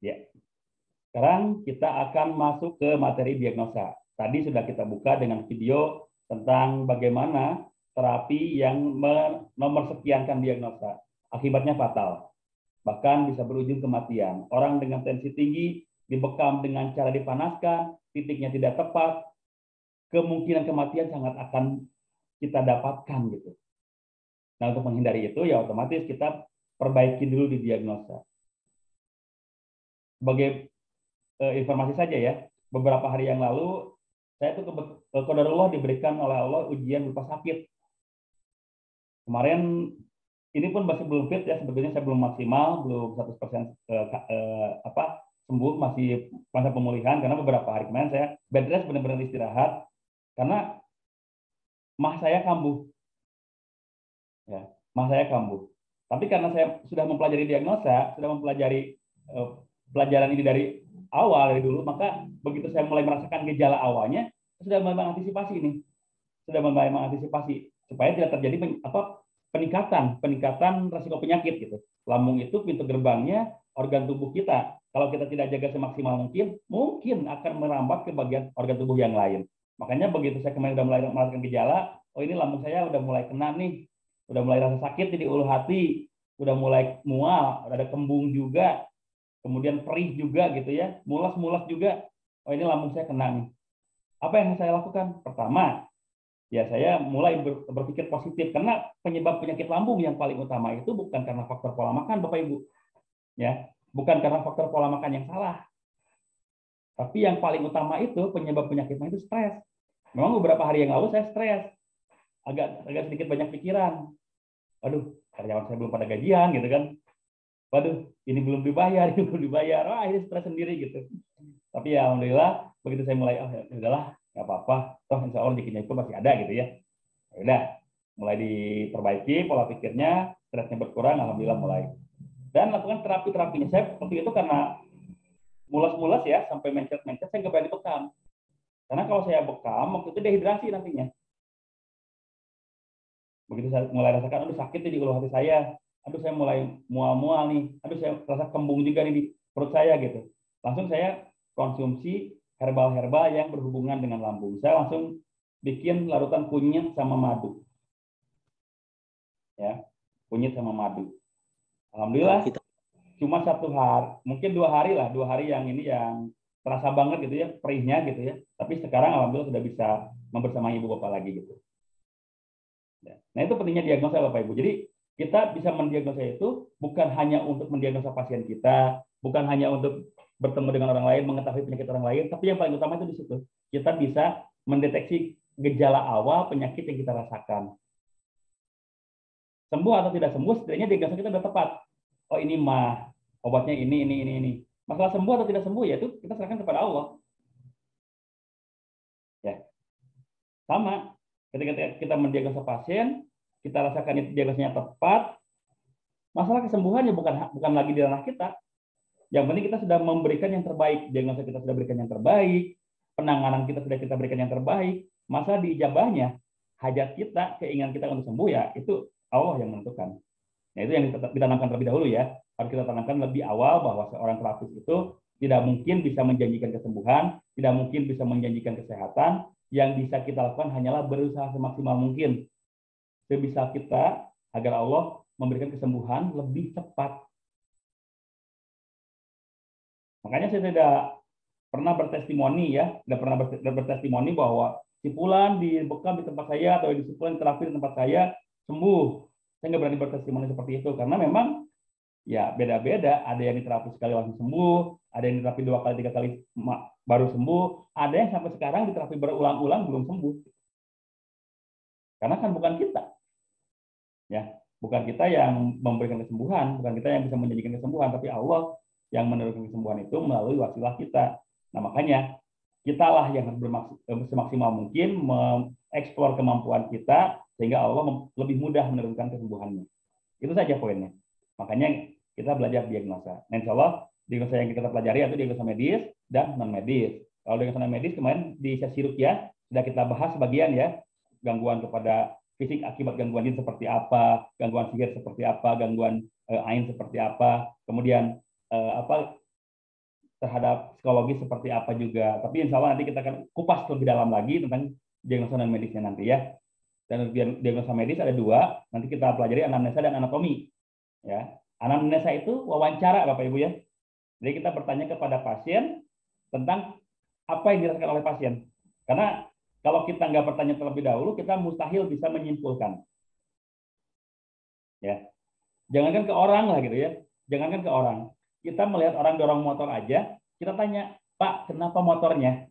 Ya. Sekarang kita akan masuk ke materi diagnosa. Tadi sudah kita buka dengan video tentang bagaimana terapi yang menomorsekiankan diagnosa. Akibatnya fatal. Bahkan bisa berujung kematian. Orang dengan tensi tinggi dibekam dengan cara dipanaskan, titiknya tidak tepat, kemungkinan kematian sangat akan kita dapatkan gitu. Nah, untuk menghindari itu ya otomatis kita perbaiki dulu di diagnosa. Sebagai informasi saja ya, beberapa hari yang lalu saya tuh qadarullah diberikan oleh Allah ujian berupa sakit. Kemarin ini pun masih belum fit ya, sebetulnya saya belum maksimal, belum 100% sembuh, masih masa pemulihan karena beberapa hari kemarin saya bed rest, benar-benar istirahat karena mah saya kambuh. Ya, mah saya kambuh. Tapi karena saya sudah mempelajari diagnosa, sudah mempelajari pelajaran ini dari awal, dari dulu, maka begitu saya mulai merasakan gejala awalnya, sudah mulai mengantisipasi ini, sudah mulai mengantisipasi supaya tidak terjadi peningkatan resiko penyakit gitu. Lambung itu pintu gerbangnya organ tubuh kita. Kalau kita tidak jaga semaksimal mungkin akan merambat ke bagian organ tubuh yang lain. Makanya begitu saya kemarin sudah mulai merasakan gejala, oh ini lambung saya udah mulai kena nih, udah mulai rasa sakit di ulu hati, udah mulai mual, ada kembung juga, kemudian perih juga gitu ya, mulas-mulas juga. Oh ini lambung saya kena nih. Apa yang saya lakukan? Pertama, ya saya mulai berpikir positif karena penyebab penyakit lambung yang paling utama itu bukan karena faktor pola makan, Bapak Ibu. Ya, bukan karena faktor pola makan yang salah. Tapi yang paling utama itu penyebab penyakitnya itu stres. Memang beberapa hari yang lalu saya stres. Agak sedikit banyak pikiran. Waduh, karyawan saya belum pada gajian gitu kan. Waduh, ini belum dibayar, ini belum dibayar. Wah, ini stres sendiri gitu. Tapi ya alhamdulillah begitu saya mulai, oh ya udahlah, nggak apa-apa. Toh insya Allah rezekinya itu masih ada gitu ya. Ya udah, mulai diperbaiki pola pikirnya, stresnya berkurang, alhamdulillah mulai. Dan lakukan terapi-terapinya. Saya waktu itu karena mulas-mulas ya, sampai mencet-mencet, saya nggak berani bekam. Karena kalau saya bekam, waktu itu dehidrasi nantinya. Begitu saya mulai rasakan, aduh sakit nih di ulu hati saya, aduh saya mulai mual-mual nih, aduh saya rasa kembung juga nih di perut saya gitu. Langsung saya konsumsi herbal-herbal yang berhubungan dengan lambung. Saya langsung bikin larutan kunyit sama madu. Ya, kunyit sama madu. Alhamdulillah, cuma 1 hari, mungkin 2 hari lah, 2 hari yang ini yang terasa banget gitu ya, perihnya gitu ya. Tapi sekarang alhamdulillah sudah bisa membersamai ibu bapak lagi gitu. Nah itu pentingnya diagnosa Bapak Ibu. Jadi kita bisa mendiagnosa itu bukan hanya untuk mendiagnosa pasien kita, bukan hanya untuk bertemu dengan orang lain, mengetahui penyakit orang lain, tapi yang paling utama itu di situ. Kita bisa mendeteksi gejala awal penyakit yang kita rasakan. Sembuh atau tidak sembuh, setidaknya diagnosa kita sudah tepat. Oh ini mah, obatnya ini. Masalah sembuh atau tidak sembuh ya itu kita serahkan kepada Allah. Ya, sama. Ketika kita mendiagnosa pasien, kita rasakan diagnosanya tepat, masalah kesembuhannya bukan lagi di ranah kita. Yang penting kita sudah memberikan yang terbaik, diagnosa kita sudah berikan yang terbaik, penanganan kita sudah kita berikan yang terbaik, masa diijabahnya, hajat kita, keinginan kita untuk sembuh ya itu Allah yang menentukan. Nah itu yang ditanamkan terlebih dahulu ya, harus kita tanamkan lebih awal bahwa seorang terapis itu tidak mungkin bisa menjanjikan kesembuhan, tidak mungkin bisa menjanjikan kesehatan, yang bisa kita lakukan hanyalah berusaha semaksimal mungkin sebisa kita agar Allah memberikan kesembuhan lebih cepat. Makanya saya tidak pernah bertestimoni ya, tidak pernah bertestimoni bahwa si Fulan dibekam di tempat saya atau si Fulan terapi di tempat saya sembuh. Saya nggak berani bertestimoni seperti itu karena memang ya beda-beda. Ada yang diterapi sekali langsung sembuh, ada yang diterapi 2 kali 3 kali baru sembuh, ada yang sampai sekarang diterapi berulang-ulang belum sembuh. Karena kan bukan kita, ya bukan kita yang memberikan kesembuhan, bukan kita yang bisa menjanjikan kesembuhan, tapi Allah yang menurunkan kesembuhan itu melalui wasilah kita. Nah makanya kitalah yang harus semaksimal mungkin mengeksplor kemampuan kita sehingga Allah lebih mudah menurunkan kesembuhannya. Itu saja poinnya. Makanya kita belajar diagnosa. Nah, insya Allah diagnosa yang kita pelajari itu diagnosa medis dan non medis. Kalau diagnosa non medis kemarin di sesi rukyah sudah kita bahas sebagian ya, gangguan kepada fisik akibat gangguan jin seperti apa, gangguan sihir seperti apa, gangguan ain seperti apa, kemudian terhadap psikologi seperti apa juga. Tapi insya Allah nanti kita akan kupas lebih dalam lagi tentang diagnosa non medisnya nanti ya. Dan diagnosa medis ada dua, nanti kita pelajari anamnesa dan anatomi. Ya, anamnesa itu wawancara Bapak Ibu ya. Jadi kita bertanya kepada pasien tentang apa yang dirasakan oleh pasien. Karena kalau kita nggak bertanya terlebih dahulu, kita mustahil bisa menyimpulkan. Ya, jangankan ke orang lah gitu ya. Jangankan ke orang. Kita melihat orang dorong motor aja, kita tanya, Pak, kenapa motornya?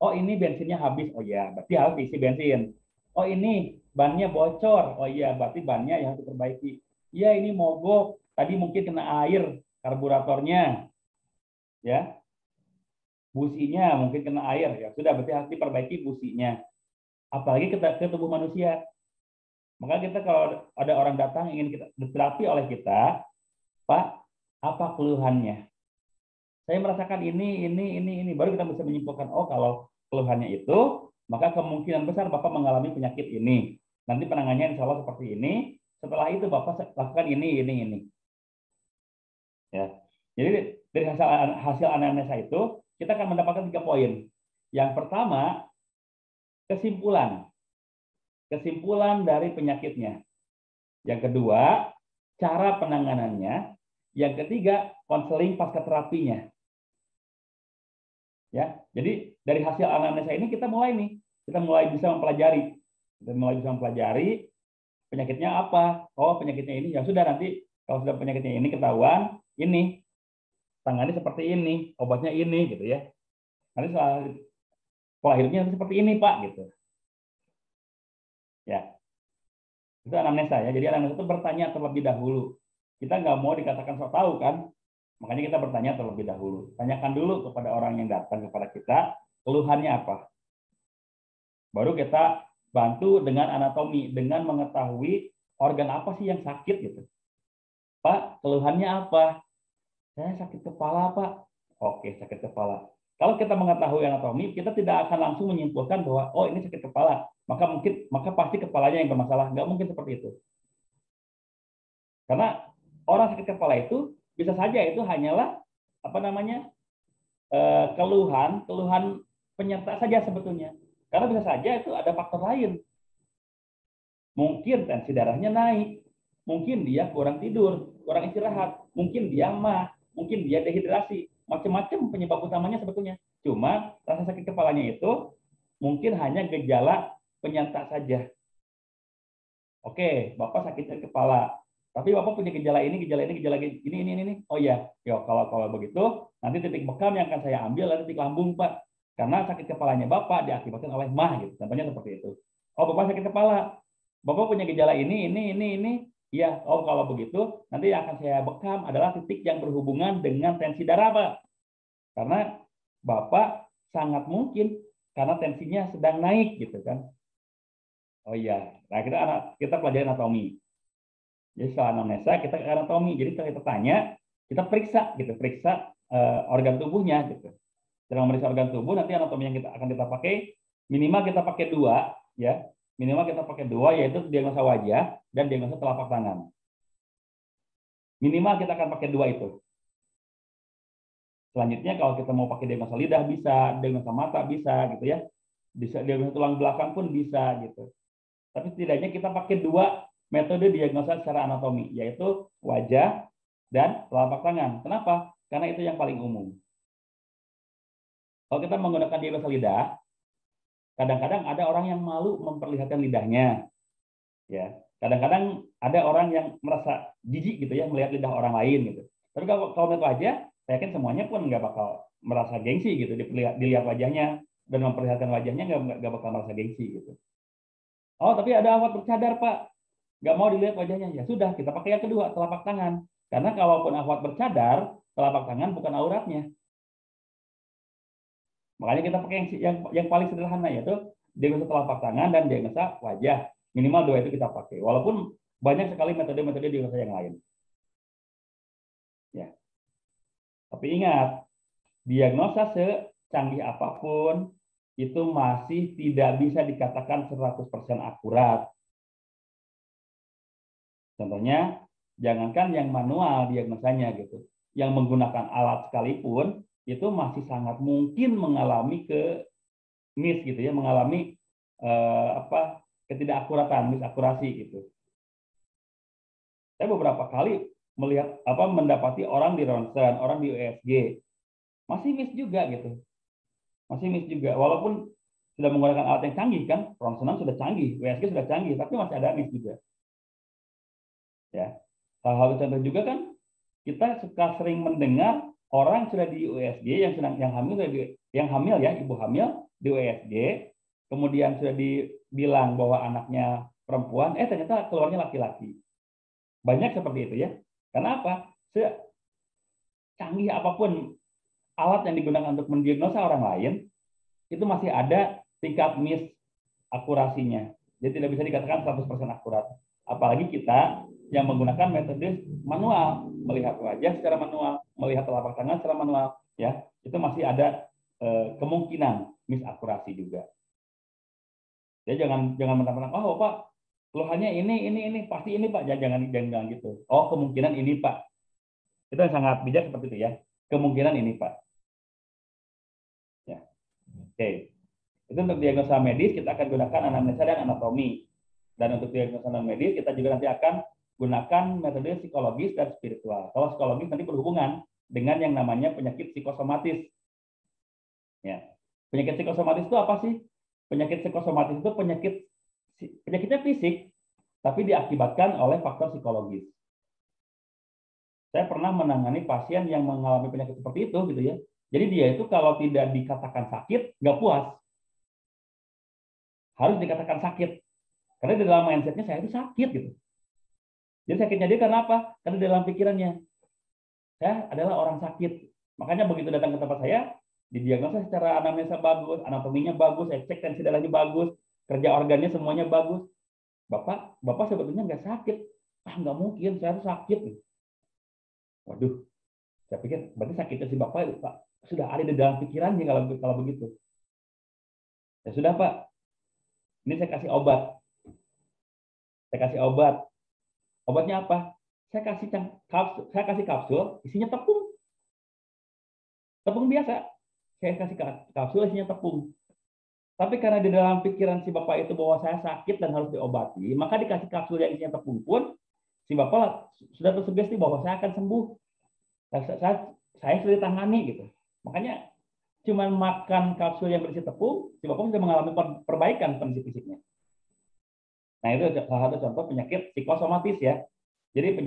Oh, ini bensinnya habis. Oh ya, berarti harus diisi bensin. Oh, ini bannya bocor. Oh iya, berarti bannya yang harus diperbaiki. Iya, ini mogok. Tadi mungkin kena air karburatornya. Ya, businya mungkin kena air. Ya, sudah berarti harus diperbaiki businya. Apalagi ke tubuh manusia. Maka kita kalau ada orang datang ingin kita diterapi oleh kita, Pak, apa keluhannya? Saya merasakan ini. Baru kita bisa menyimpulkan, oh kalau keluhannya itu, maka kemungkinan besar Bapak mengalami penyakit ini. Nanti penanganannya insya Allah seperti ini. Setelah itu Bapak lakukan ini. Ya. Jadi dari hasil anamnesa itu, kita akan mendapatkan 3 poin. Yang pertama, kesimpulan. Kesimpulan dari penyakitnya. Yang kedua, cara penanganannya. Yang ketiga, konseling pasca terapinya. Ya, jadi dari hasil anamnesa ini kita mulai bisa mempelajari. Kita mulai bisa mempelajari penyakitnya apa. Oh, penyakitnya ini. Ya sudah, nanti kalau sudah penyakitnya ini ketahuan, ini tangani seperti ini, obatnya ini gitu ya. Nanti soal pola hidupnya seperti ini, Pak, gitu. Ya. Itu anamnesa ya. Jadi anamnesa itu bertanya terlebih dahulu. Kita nggak mau dikatakan sok tahu kan. Makanya kita bertanya terlebih dahulu. Tanyakan dulu kepada orang yang datang kepada kita, keluhannya apa. Baru kita bantu dengan anatomi, dengan mengetahui organ apa sih yang sakit gitu. Pak, keluhannya apa? Saya sakit kepala, Pak. Oke, sakit kepala. Kalau kita mengetahui anatomi, kita tidak akan langsung menyimpulkan bahwa oh ini sakit kepala, maka pasti kepalanya yang bermasalah. Nggak mungkin seperti itu. Karena orang sakit kepala itu bisa saja itu hanyalah apa namanya keluhan penyerta saja sebetulnya. Karena bisa saja itu ada faktor lain. Mungkin tensi darahnya naik, mungkin dia kurang tidur, kurang istirahat, mungkin dia mah, mungkin dia dehidrasi, macam-macam penyebab utamanya sebetulnya. Cuma rasa sakit kepalanya itu mungkin hanya gejala penyerta saja. Oke, Bapak sakit kepala, tapi Bapak punya gejala ini. Oh iya, yo kalau begitu nanti titik bekam yang akan saya ambil adalah titik lambung, Pak. Karena sakit kepalanya Bapak diakibatkan oleh mah gitu. Contohnya seperti itu. Oh, Bapak sakit kepala. Bapak punya gejala ini. Iya, oh kalau begitu nanti yang akan saya bekam adalah titik yang berhubungan dengan tensi darah, Pak. Karena Bapak sangat mungkin karena tensinya sedang naik gitu kan. Oh iya, nah kita pelajari anatomi. Jadi setelah anamnesa kita ke anatomi. Jadi setelah kita tanya, kita periksa organ tubuhnya gitu. Setelah memeriksa organ tubuh, nanti anatomi yang akan kita pakai minimal kita pakai 2 ya. Minimal kita pakai 2 yaitu diagnosa wajah dan diagnosa telapak tangan. Minimal kita akan pakai 2 itu. Selanjutnya kalau kita mau pakai diagnosa lidah bisa, diagnosa mata bisa gitu ya. Bisa diagnosa tulang belakang pun bisa gitu. Tapi setidaknya kita pakai 2 metode diagnosa secara anatomi, yaitu wajah dan telapak tangan. Kenapa? Karena itu yang paling umum. Kalau kita menggunakan diagnosa lidah, kadang-kadang ada orang yang malu memperlihatkan lidahnya. Ya, kadang-kadang ada orang yang merasa jijik gitu ya melihat lidah orang lain gitu. Tapi kalau melihat wajah, saya yakin semuanya pun nggak bakal merasa gengsi gitu dilihat wajahnya dan memperlihatkan wajahnya nggak bakal merasa gengsi gitu. Oh, tapi ada awat bercadar, Pak. Nggak mau dilihat wajahnya. Ya sudah, kita pakai yang kedua, telapak tangan. Karena kalaupun awat bercadar, telapak tangan bukan auratnya. Makanya kita pakai yang paling sederhana, yaitu diagnosa telapak tangan dan diagnosa wajah. Minimal 2 itu kita pakai. Walaupun banyak sekali metode-metode diagnosa yang lain. Ya. Tapi ingat, diagnosa secanggih apapun itu masih tidak bisa dikatakan 100% akurat. Contohnya, jangankan yang manual diagnosanya gitu. yang menggunakan alat sekalipun itu masih sangat mungkin mengalami miss gitu ya, mengalami ketidakakuratan, misakurasi gitu. Saya beberapa kali mendapati orang di ronsen, orang di USG masih miss juga gitu. Masih miss juga walaupun sudah menggunakan alat yang canggih kan, ronsenan sudah canggih, USG sudah canggih, tapi masih ada miss juga. Ya. Hal-hal contoh juga kan kita suka sering mendengar orang sudah di USG yang hamil ya, ibu hamil di USG, kemudian sudah dibilang bahwa anaknya perempuan, ternyata keluarnya laki-laki. Banyak seperti itu ya. Karena apa? Secanggih apapun alat yang digunakan untuk mendiagnosa orang lain, itu masih ada tingkat miss akurasinya. Jadi tidak bisa dikatakan 100% akurat. Apalagi kita yang menggunakan metode manual, melihat wajah secara manual, melihat telapak tangan secara manual, ya, itu masih ada kemungkinan misakurasi juga. Ya jangan mentang-mentang, oh Pak, keluhannya ini pasti ini Pak, jangan gitu. Oh kemungkinan ini Pak, itu yang sangat bijak seperti itu ya. Kemungkinan ini Pak. Ya, oke. Itu untuk diagnosa medis kita akan gunakan anamnesa dan anatomi. Dan untuk diagnosa non medis kita juga nanti akan gunakan metode psikologis dan spiritual. Kalau psikologis nanti berhubungan dengan yang namanya penyakit psikosomatis. Ya. Penyakit psikosomatis itu apa sih? Penyakit psikosomatis itu penyakitnya fisik, tapi diakibatkan oleh faktor psikologis. Saya pernah menangani pasien yang mengalami penyakit seperti itu, gitu ya. Jadi dia itu kalau tidak dikatakan sakit, nggak puas. Harus dikatakan sakit. Karena di dalam mindsetnya saya itu sakit, gitu. Jadi sakitnya dia karena apa? Karena di dalam pikirannya, saya adalah orang sakit. Makanya begitu datang ke tempat saya, didiagnosa secara anamnesa bagus, anatominya bagus, saya cek tensi darahnya bagus, kerja organnya semuanya bagus. Bapak sebetulnya nggak sakit. Nggak mungkin, saya harus sakit. Waduh, saya pikir berarti sakitnya si Bapak itu, Pak, sudah ada di dalam pikirannya kalau begitu. Ya sudah Pak, ini saya kasih obat. Obatnya apa? Saya kasih kapsul, isinya tepung. Tepung biasa. Saya kasih kapsul, isinya tepung. Tapi karena di dalam pikiran si Bapak itu bahwa saya sakit dan harus diobati, maka dikasih kapsul yang isinya tepung pun, si Bapak sudah tersugesti bahwa saya akan sembuh. Saya sudah ditangani gitu. Makanya cuma makan kapsul yang berisi tepung, si Bapak sudah mengalami perbaikan kondisi fisiknya. Nah, itu salah satu contoh penyakit psikosomatis ya. Jadi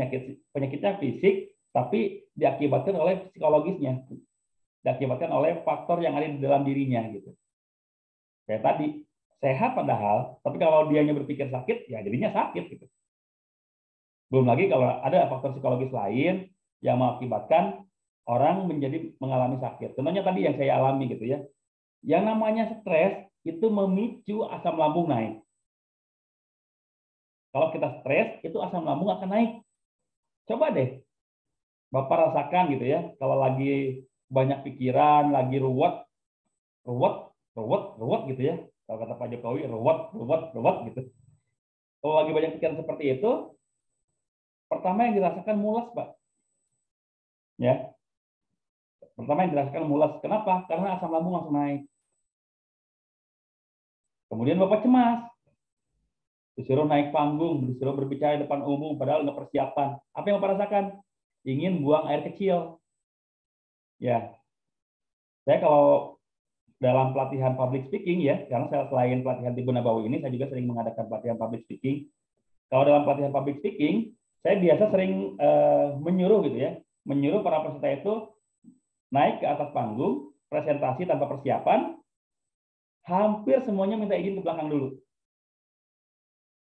penyakitnya fisik, tapi diakibatkan oleh psikologisnya. Diakibatkan oleh faktor yang ada di dalam dirinya gitu. Kayak tadi, sehat padahal, tapi kalau dianya berpikir sakit, ya jadinya sakit gitu. Belum lagi kalau ada faktor psikologis lain yang mengakibatkan orang mengalami sakit. Contohnya tadi yang saya alami gitu ya. Yang namanya stres itu memicu asam lambung naik. Kalau kita stres, itu asam lambung akan naik. Coba deh, Bapak rasakan gitu ya, kalau lagi banyak pikiran, lagi ruwet gitu ya. Kalau kata Pak Jokowi, ruwet gitu. Kalau lagi banyak pikiran seperti itu, pertama yang dirasakan mules, Pak. Ya. Pertama yang dirasakan mules. Kenapa? Karena asam lambung langsung naik. Kemudian Bapak cemas. Disuruh naik panggung, disuruh berbicara di depan umum, padahal nggak persiapan. Apa yang Bapak rasakan? Ingin buang air kecil. Ya, saya kalau dalam pelatihan public speaking ya, karena saya selain pelatihan Tibu Nabawi ini, saya juga sering mengadakan pelatihan public speaking. Kalau dalam pelatihan public speaking, saya biasa sering menyuruh gitu ya, menyuruh para peserta itu naik ke atas panggung, presentasi tanpa persiapan, hampir semuanya minta izin ke belakang dulu.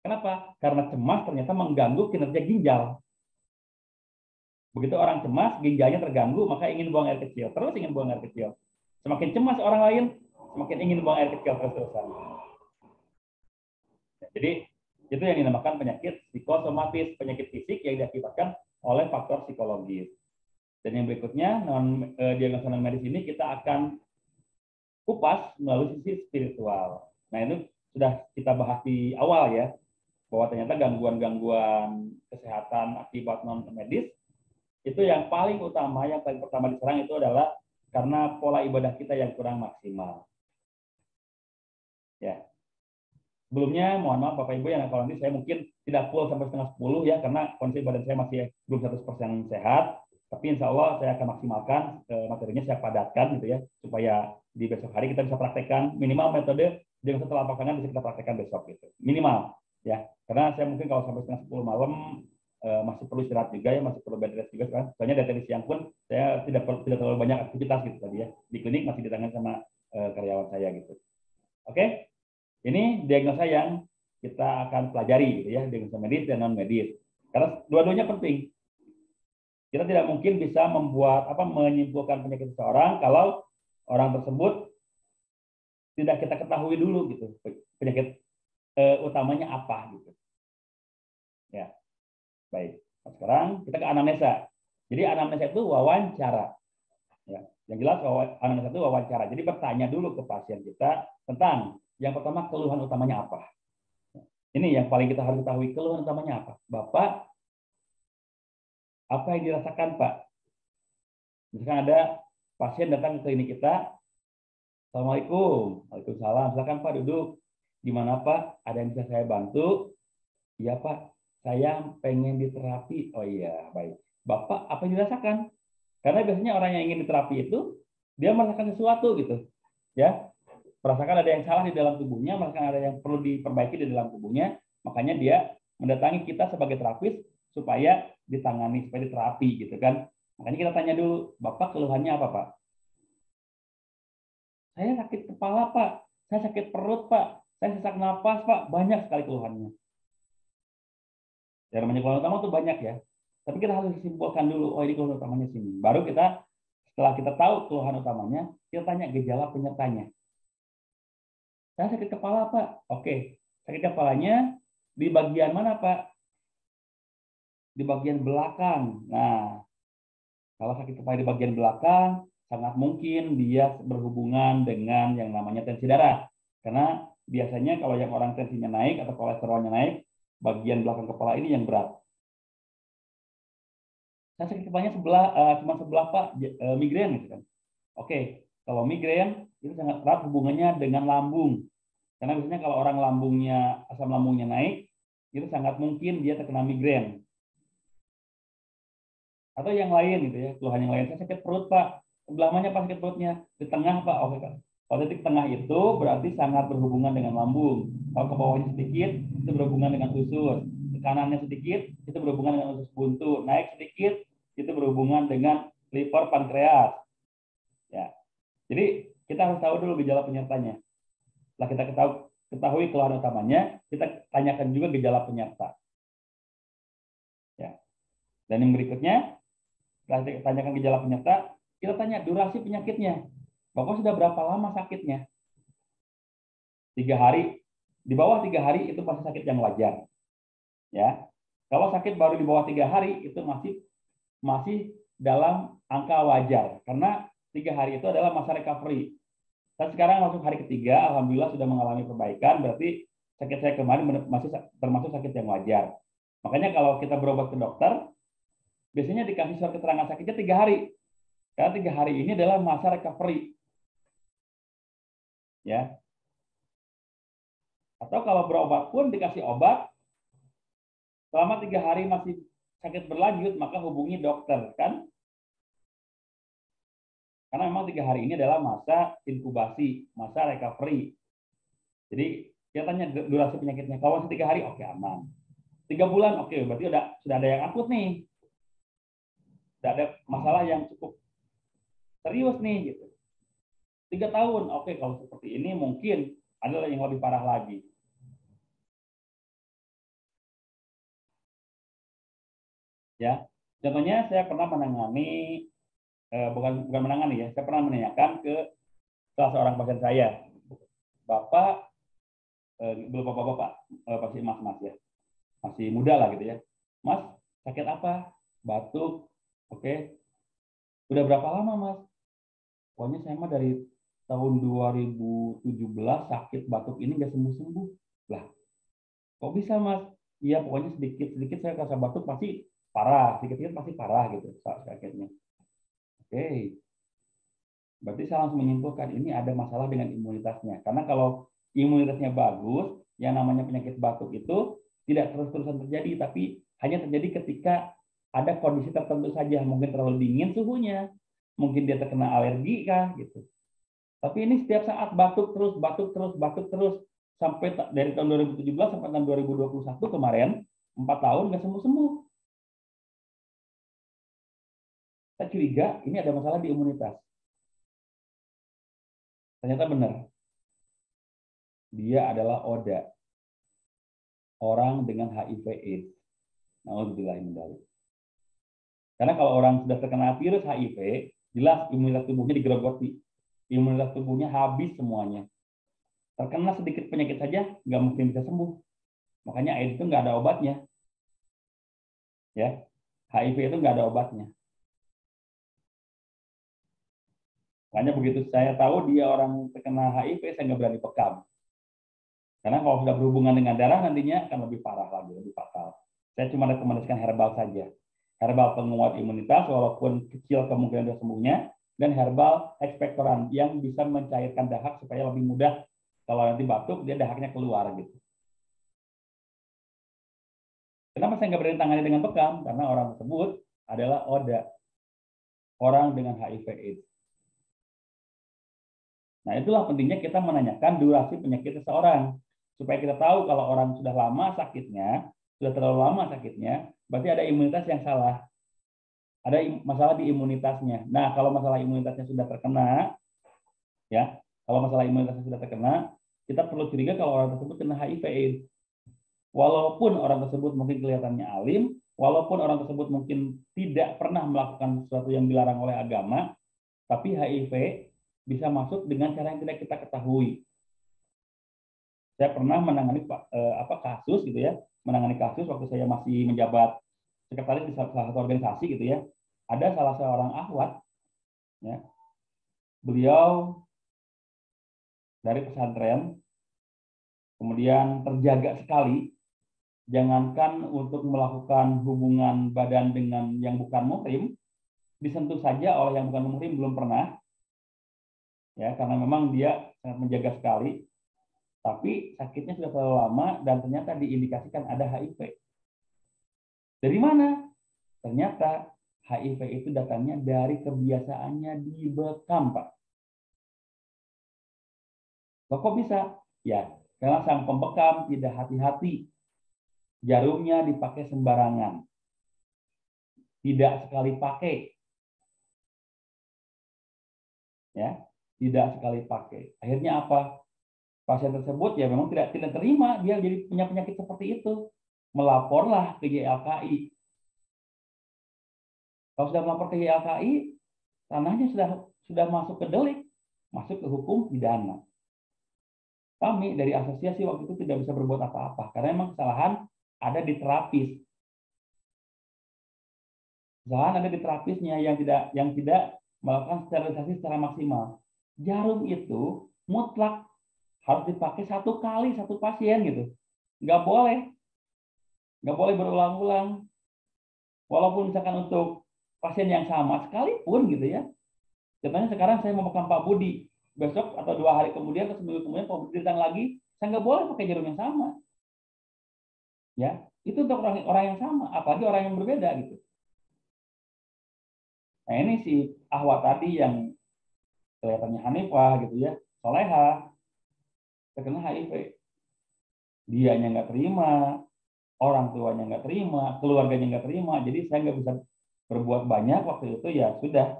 Kenapa? Karena cemas ternyata mengganggu kinerja ginjal. Begitu orang cemas, ginjalnya terganggu, maka ingin buang air kecil. Terus ingin buang air kecil. Semakin cemas orang lain, semakin ingin buang air kecil terus-terusan. Jadi, itu yang dinamakan penyakit psikosomatis, penyakit fisik yang diakibatkan oleh faktor psikologis. Dan yang berikutnya, diagnosa non medis ini kita akan kupas melalui sisi spiritual. Nah, itu sudah kita bahas di awal ya, bahwa ternyata gangguan-gangguan kesehatan akibat non medis itu yang paling utama, yang paling pertama diserang itu adalah karena pola ibadah kita yang kurang maksimal. Ya. Sebelumnya, mohon maaf Bapak Ibu yang kalau ini saya mungkin tidak full sampai setengah 10 ya, karena kondisi badan saya masih belum 100% sehat. Tapi insya Allah saya akan maksimalkan materinya, saya padatkan gitu ya, supaya di besok hari kita bisa praktekkan minimal metode dengan setelah lapangan bisa kita praktekkan besok gitu. Minimal ya, karena saya mungkin kalau sampai setengah 10 malam masih perlu istirahat juga ya, masih perlu bed rest juga kan. Soalnya dari tadi siang pun saya tidak terlalu banyak aktivitas gitu tadi ya. Di klinik masih ditangani sama karyawan saya gitu. Oke? Ini diagnosa yang kita akan pelajari gitu ya, diagnosa medis dan non medis. Karena dua-duanya penting. Kita tidak mungkin bisa menyimpulkan penyakit seseorang kalau orang tersebut tidak kita ketahui dulu gitu penyakit utamanya apa gitu. Ya, baik. Nah, sekarang kita ke anamnesa. Jadi anamnesa itu wawancara. Ya, yang jelas anamnesa itu wawancara. Jadi bertanya dulu ke pasien kita tentang yang pertama keluhan utamanya apa. Ini yang paling kita harus ketahui, keluhan utamanya apa. Bapak, apa yang dirasakan Pak? Misalkan ada pasien datang ke klinik kita, Assalamualaikum, Waalaikumsalam, silakan Pak duduk. Gimana Pak? Ada yang bisa saya bantu? Iya Pak, saya pengen diterapi. Oh iya, baik. Bapak, apa yang dirasakan? Karena biasanya orang yang ingin diterapi itu, dia merasakan sesuatu gitu. Ya, merasakan ada yang salah di dalam tubuhnya, merasakan ada yang perlu diperbaiki di dalam tubuhnya, makanya dia mendatangi kita sebagai terapis supaya ditangani, supaya diterapi gitu kan. Makanya kita tanya dulu, Bapak keluhannya apa Pak? Saya sakit kepala Pak, saya sakit perut Pak, saya sesak napas Pak, banyak sekali keluhannya. Ya namanya keluhan utama tuh banyak ya. Tapi kita harus simpulkan dulu, oh ini keluhan utamanya sini. Baru kita, setelah kita tahu keluhan utamanya, kita tanya gejala penyertanya. Saya sakit kepala Pak. Oke, sakit kepalanya di bagian mana Pak? Di bagian belakang. Nah, kalau sakit kepala di bagian belakang, sangat mungkin dia berhubungan dengan yang namanya tensi darah. Karena biasanya kalau yang orang tensinya naik atau kolesterolnya naik, bagian belakang kepala ini yang berat. Saya sakit kepalanya cuma sebelah Pak, migrain gitu kan. Oke, kalau migrain itu sangat erat hubungannya dengan lambung. Karena biasanya kalau orang asam lambungnya naik, itu sangat mungkin dia terkena migrain. Atau yang lain gitu ya, keluhan yang lain. Saya sakit perut Pak, sebelah mana Pak sakit perutnya? Di tengah Pak. Oke Pak. Kalau titik tengah itu berarti sangat berhubungan dengan lambung. Kalau ke bawahnya sedikit, itu berhubungan dengan usus. Ke kanannya sedikit, itu berhubungan dengan usus buntu. Naik sedikit, itu berhubungan dengan liver pankreas. Ya. Jadi kita harus tahu dulu gejala penyertanya. Setelah kita ketahui keluhan utamanya, kita tanyakan juga gejala penyerta. Ya. Dan yang berikutnya, setelah kita tanyakan gejala penyerta, kita tanya durasi penyakitnya. Bapak sudah berapa lama sakitnya? 3 hari. Di bawah 3 hari itu masih sakit yang wajar. Ya. Kalau sakit baru di bawah 3 hari itu masih dalam angka wajar. Karena 3 hari itu adalah masa recovery. Dan sekarang masuk hari ketiga, alhamdulillah sudah mengalami perbaikan, berarti sakit saya kemarin masih termasuk sakit yang wajar. Makanya kalau kita berobat ke dokter, biasanya dikasih surat keterangan sakitnya 3 hari. Karena 3 hari ini adalah masa recovery. Ya. Atau kalau berobat pun dikasih obat, selama 3 hari masih sakit berlanjut, maka hubungi dokter. Kan? Karena memang 3 hari ini adalah masa inkubasi, masa recovery. Jadi kita tanya durasi penyakitnya. Kalau masih 3 hari, oke aman. 3 bulan, oke, berarti sudah ada yang akut nih. Sudah ada masalah yang cukup serius nih. Gitu. 3 tahun, oke, kalau seperti ini mungkin ada yang lebih parah lagi. Ya, contohnya saya pernah menangani, bukan menangani ya, saya pernah menanyakan ke salah seorang pasien saya, Bapak, belum bapak-bapak, pasti mas-mas ya, masih muda lah gitu ya. Mas, sakit apa? Batuk. Oke. Udah berapa lama, Mas? Pokoknya saya mah dari tahun 2017 sakit batuk ini nggak sembuh-sembuh. Lah, kok bisa, Mas? Iya, pokoknya sedikit-sedikit saya rasa batuk pasti parah, sedikit-sedikit pasti parah gitu sakitnya. Oke. Berarti saya langsung menyimpulkan ini ada masalah dengan imunitasnya. Karena kalau imunitasnya bagus, yang namanya penyakit batuk itu tidak terus-terusan terjadi, tapi hanya terjadi ketika ada kondisi tertentu saja. Mungkin terlalu dingin suhunya, mungkin dia terkena alergi kah gitu. Tapi ini setiap saat batuk terus, batuk terus, batuk terus. Sampai dari tahun 2017 sampai tahun 2021 kemarin, 4 tahun nggak sembuh-sembuh. Saya curiga ini ada masalah di imunitas. Ternyata benar. Dia adalah ODA. Orang dengan HIV/AIDS. Nauzubillahimindzalik. Karena kalau orang sudah terkena virus HIV, jelas imunitas tubuhnya digerogoti. Imunitas tubuhnya habis semuanya. Terkena sedikit penyakit saja, nggak mungkin bisa sembuh. Makanya AIDS itu nggak ada obatnya. Ya, HIV itu nggak ada obatnya. Makanya begitu saya tahu dia orang terkena HIV, saya nggak berani pekam. Karena kalau sudah berhubungan dengan darah, nantinya akan lebih parah lagi, lebih fatal. Saya cuma rekomendasikan herbal saja. Herbal penguat imunitas, walaupun kecil kemungkinan dia sembuhnya, dan herbal ekspektoran yang bisa mencairkan dahak supaya lebih mudah kalau nanti batuk, dia dahaknya keluar gitu. Kenapa saya nggak berani tangani dengan bekam? Karena orang tersebut adalah ODA, orang dengan HIV/AIDS. Nah, itulah pentingnya kita menanyakan durasi penyakit seseorang. Supaya kita tahu kalau orang sudah lama sakitnya, sudah terlalu lama sakitnya, berarti ada imunitas yang salah. Ada masalah di imunitasnya. Nah, kalau masalah imunitasnya sudah terkena, ya, kalau masalah imunitasnya sudah terkena, kita perlu curiga kalau orang tersebut kena HIV/AIDS. Walaupun orang tersebut mungkin kelihatannya alim, walaupun orang tersebut mungkin tidak pernah melakukan sesuatu yang dilarang oleh agama, tapi HIV bisa masuk dengan cara yang tidak kita ketahui. Saya pernah menangani kasus gitu ya, menangani kasus waktu saya masih menjabat sekretaris di salah satu organisasi gitu ya. Ada salah seorang akhwat, ya, beliau dari pesantren, kemudian terjaga sekali, jangankan untuk melakukan hubungan badan dengan yang bukan muhrim, disentuh saja oleh yang bukan muhrim belum pernah, ya, karena memang dia sangat menjaga sekali. Tapi sakitnya sudah terlalu lama dan ternyata diindikasikan ada HIV. Dari mana? Ternyata HIV itu datangnya dari kebiasaannya dibekam, Pak. Kok bisa? Ya, karena sang pembekam tidak hati-hati. Jarumnya dipakai sembarangan. Tidak sekali pakai. Ya, tidak sekali pakai. Akhirnya apa? Pasien tersebut ya memang tidak terima dia jadi punya penyakit seperti itu. Melaporlah ke YLKI. Kalau sudah melapor ke YLKI, ranahnya sudah masuk ke delik, masuk ke hukum pidana. Kami dari asosiasi waktu itu tidak bisa berbuat apa-apa karena memang kesalahan ada di terapis. Kesalahan ada di terapisnya yang tidak melakukan sterilisasi secara maksimal. Jarum itu mutlak harus dipakai satu kali satu pasien gitu. Nggak boleh berulang-ulang. Walaupun misalkan untuk pasien yang sama sekalipun gitu ya. Contohnya sekarang saya mau makan Pak Budi, besok atau 2 hari kemudian atau seminggu kemudian Pak Budi datang lagi, saya nggak boleh pakai jarum yang sama. Ya, itu untuk orang yang sama, apalagi orang yang berbeda gitu. Nah ini si Ahwat tadi yang kelihatannya Hanifah gitu ya, soleha, terkena HIV. Dianya nggak terima, orang tuanya nggak terima, keluarganya nggak terima, jadi saya nggak bisa berbuat banyak waktu itu ya sudah.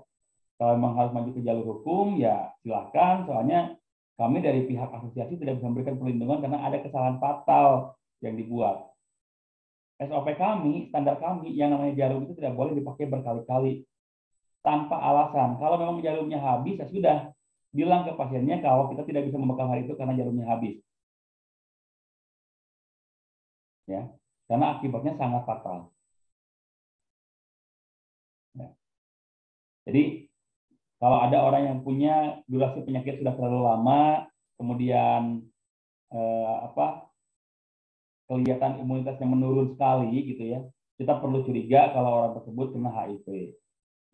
Kalau memang harus maju ke jalur hukum ya silahkan, soalnya kami dari pihak asosiasi tidak bisa memberikan perlindungan karena ada kesalahan fatal yang dibuat. SOP kami, standar kami, yang namanya jarum itu tidak boleh dipakai berkali-kali tanpa alasan. Kalau memang jarumnya habis, ya sudah. Bilang ke pasiennya kalau kita tidak bisa membekam hari itu karena jarumnya habis. Ya, karena akibatnya sangat fatal. Ya. Jadi, kalau ada orang yang punya durasi penyakit sudah terlalu lama, kemudian kelihatan imunitasnya menurun sekali gitu ya, kita perlu curiga kalau orang tersebut kena HIV.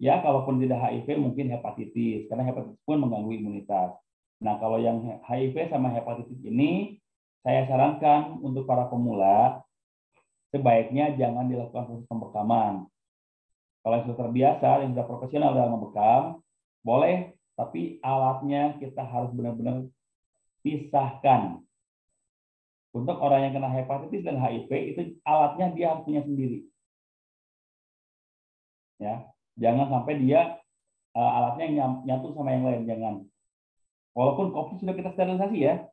Ya, kalaupun tidak HIV mungkin hepatitis, karena hepatitis pun mengganggu imunitas. Nah, kalau yang HIV sama hepatitis ini, saya sarankan untuk para pemula, sebaiknya jangan dilakukan proses pembekaman. Kalau yang sudah terbiasa, yang sudah profesional dalam membekam, boleh, tapi alatnya kita harus benar-benar pisahkan. Untuk orang yang kena hepatitis dan HIV, itu alatnya dia harus punya sendiri. Ya, jangan sampai dia alatnya nyatu sama yang lain, jangan. Walaupun kopnya sudah kita sterilisasi ya,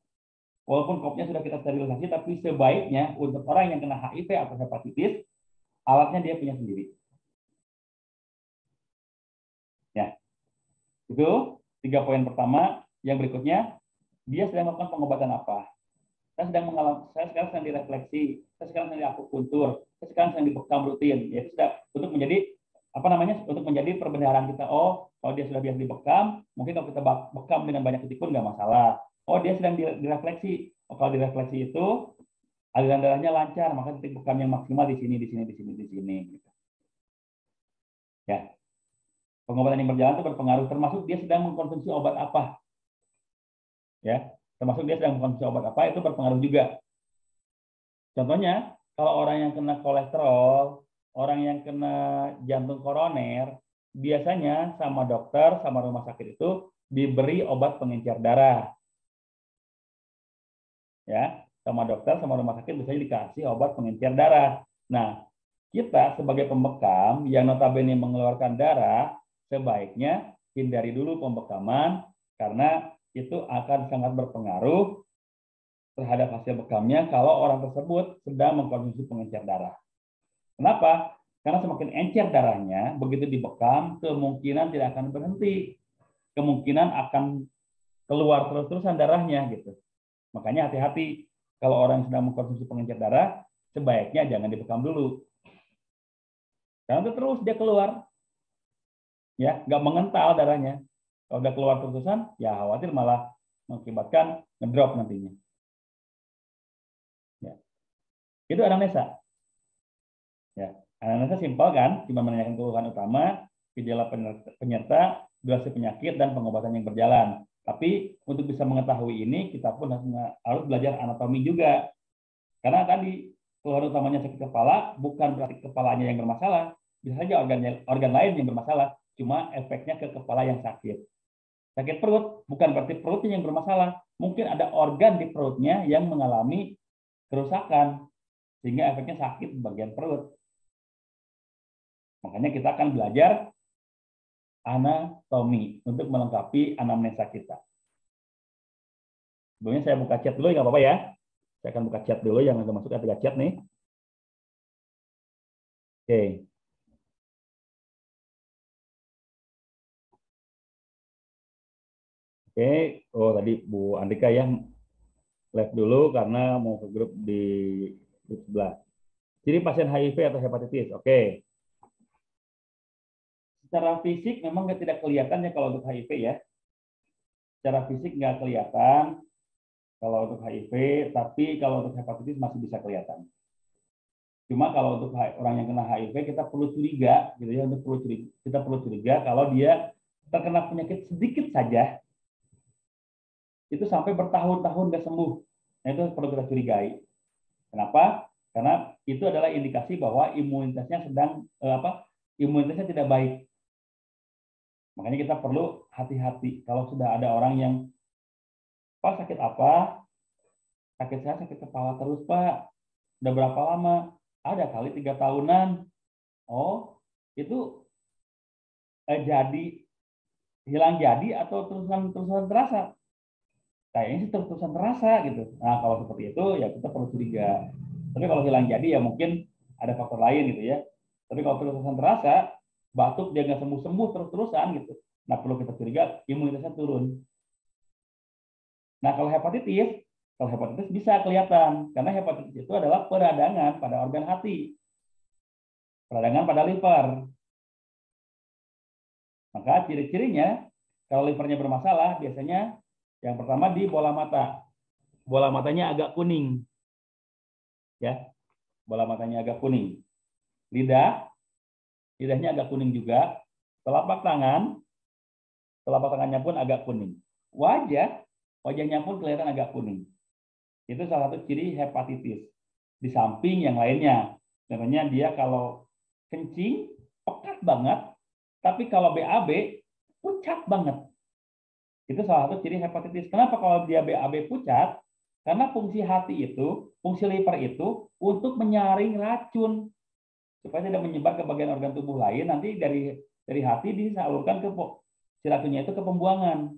walaupun kopnya sudah kita sterilisasi, tapi sebaiknya untuk orang yang kena HIV atau hepatitis, alatnya dia punya sendiri. Ya, itu 3 poin pertama. Yang berikutnya, dia sedang melakukan pengobatan apa? Saya sekarang sedang direfleksi, saya sekarang sedang diakupuntur, saya sekarang sedang dibekam rutin. Ya, itu sudah untuk menjadi untuk menjadi perbendaharaan kita. Oh, kalau dia sudah biasa dibekam, mungkin kalau kita bekam dengan banyak titik pun nggak masalah. Oh, dia sedang direfleksi. Oh, kalau direfleksi itu aliran darahnya lancar, maka titik bekam yang maksimal di sini, di sini, di sini, di sini. Gitu. Ya, pengobatan yang berjalan itu berpengaruh, termasuk dia sedang mengkonsumsi obat apa. Ya, termasuk dia sedang mengkonsumsi obat apa itu berpengaruh juga. Contohnya, kalau orang yang kena kolesterol, orang yang kena jantung koroner, biasanya sama dokter, sama rumah sakit itu diberi obat pengencer darah. Ya, sama dokter, sama rumah sakit biasanya dikasih obat pengencer darah. Nah, kita sebagai pembekam yang notabene mengeluarkan darah, sebaiknya hindari dulu pembekaman karena itu akan sangat berpengaruh terhadap hasil bekamnya kalau orang tersebut sedang mengkonsumsi pengencer darah. Kenapa? Karena semakin encer darahnya, begitu dibekam, kemungkinan tidak akan berhenti. Kemungkinan akan keluar terus-terusan darahnya gitu. Makanya hati-hati kalau orang yang sedang mengkonsumsi pengencer darah, sebaiknya jangan dibekam dulu. Karena itu terus dia keluar. Ya, nggak mengental darahnya. Kalau udah keluar terus-terusan, ya khawatir malah mengakibatkan ngedrop nantinya. Ya. Itu anamnesa. Ya, anamnesa simpel kan, cuma menanyakan keluhan utama, gejala penyerta, durasi penyakit, dan pengobatan yang berjalan. Tapi untuk bisa mengetahui ini, kita pun harus belajar anatomi juga. Karena tadi keluhan utamanya sakit kepala, bukan berarti kepalanya yang bermasalah. Bisa saja organ lain yang bermasalah, cuma efeknya ke kepala yang sakit. Sakit perut, bukan berarti perutnya yang bermasalah. Mungkin ada organ di perutnya yang mengalami kerusakan, sehingga efeknya sakit di bagian perut. Makanya kita akan belajar anatomi untuk melengkapi anamnesa kita. Sebelumnya saya buka chat dulu, nggak apa-apa ya. Saya akan buka chat dulu yang masuk ke chat nih. Oke. Oke. Oh, tadi Bu Andika ya live dulu karena mau ke grup di grup sebelah. Jadi pasien HIV atau hepatitis. Oke. Secara fisik memang tidak kelihatan ya kalau untuk HIV ya. Secara fisik nggak kelihatan kalau untuk HIV, tapi kalau untuk hepatitis masih bisa kelihatan. Cuma kalau untuk orang yang kena HIV kita perlu curiga, gitu ya, kita perlu curiga kalau dia terkena penyakit sedikit saja, itu sampai bertahun-tahun nggak sembuh. Nah, itu perlu kita curigai. Kenapa? Karena itu adalah indikasi bahwa imunitasnya imunitasnya tidak baik. Makanya kita perlu hati-hati kalau sudah ada orang yang Pak sakit apa? Sakit saya sakit kepala terus Pak. Udah berapa lama? Ada kali 3 tahunan. Oh, itu jadi hilang jadi atau terusan terasa? Kayaknya sih terusan terasa gitu. Nah kalau seperti itu ya kita perlu curiga. Tapi kalau hilang jadi ya mungkin ada faktor lain gitu ya. Tapi kalau terusan terasa, batuk dia nggak sembuh-sembuh terus-terusan gitu. Nah perlu kita curiga imunitasnya turun. Nah kalau hepatitis bisa kelihatan karena hepatitis itu adalah peradangan pada organ hati, peradangan pada liver. Maka ciri-cirinya kalau livernya bermasalah biasanya yang pertama di bola mata. Bola matanya agak kuning. Ya, bola matanya agak kuning. lidahnya agak kuning juga. Telapak tangannya pun agak kuning. Wajahnya pun kelihatan agak kuning. Itu salah satu ciri hepatitis. Di samping yang lainnya, contohnya dia kalau kencing pekat banget, tapi kalau BAB pucat banget. Itu salah satu ciri hepatitis. Kenapa kalau dia BAB pucat? Karena fungsi liver itu untuk menyaring racun supaya tidak menyebar ke bagian organ tubuh lain. Nanti dari hati disalurkan si racunnya itu ke pembuangan.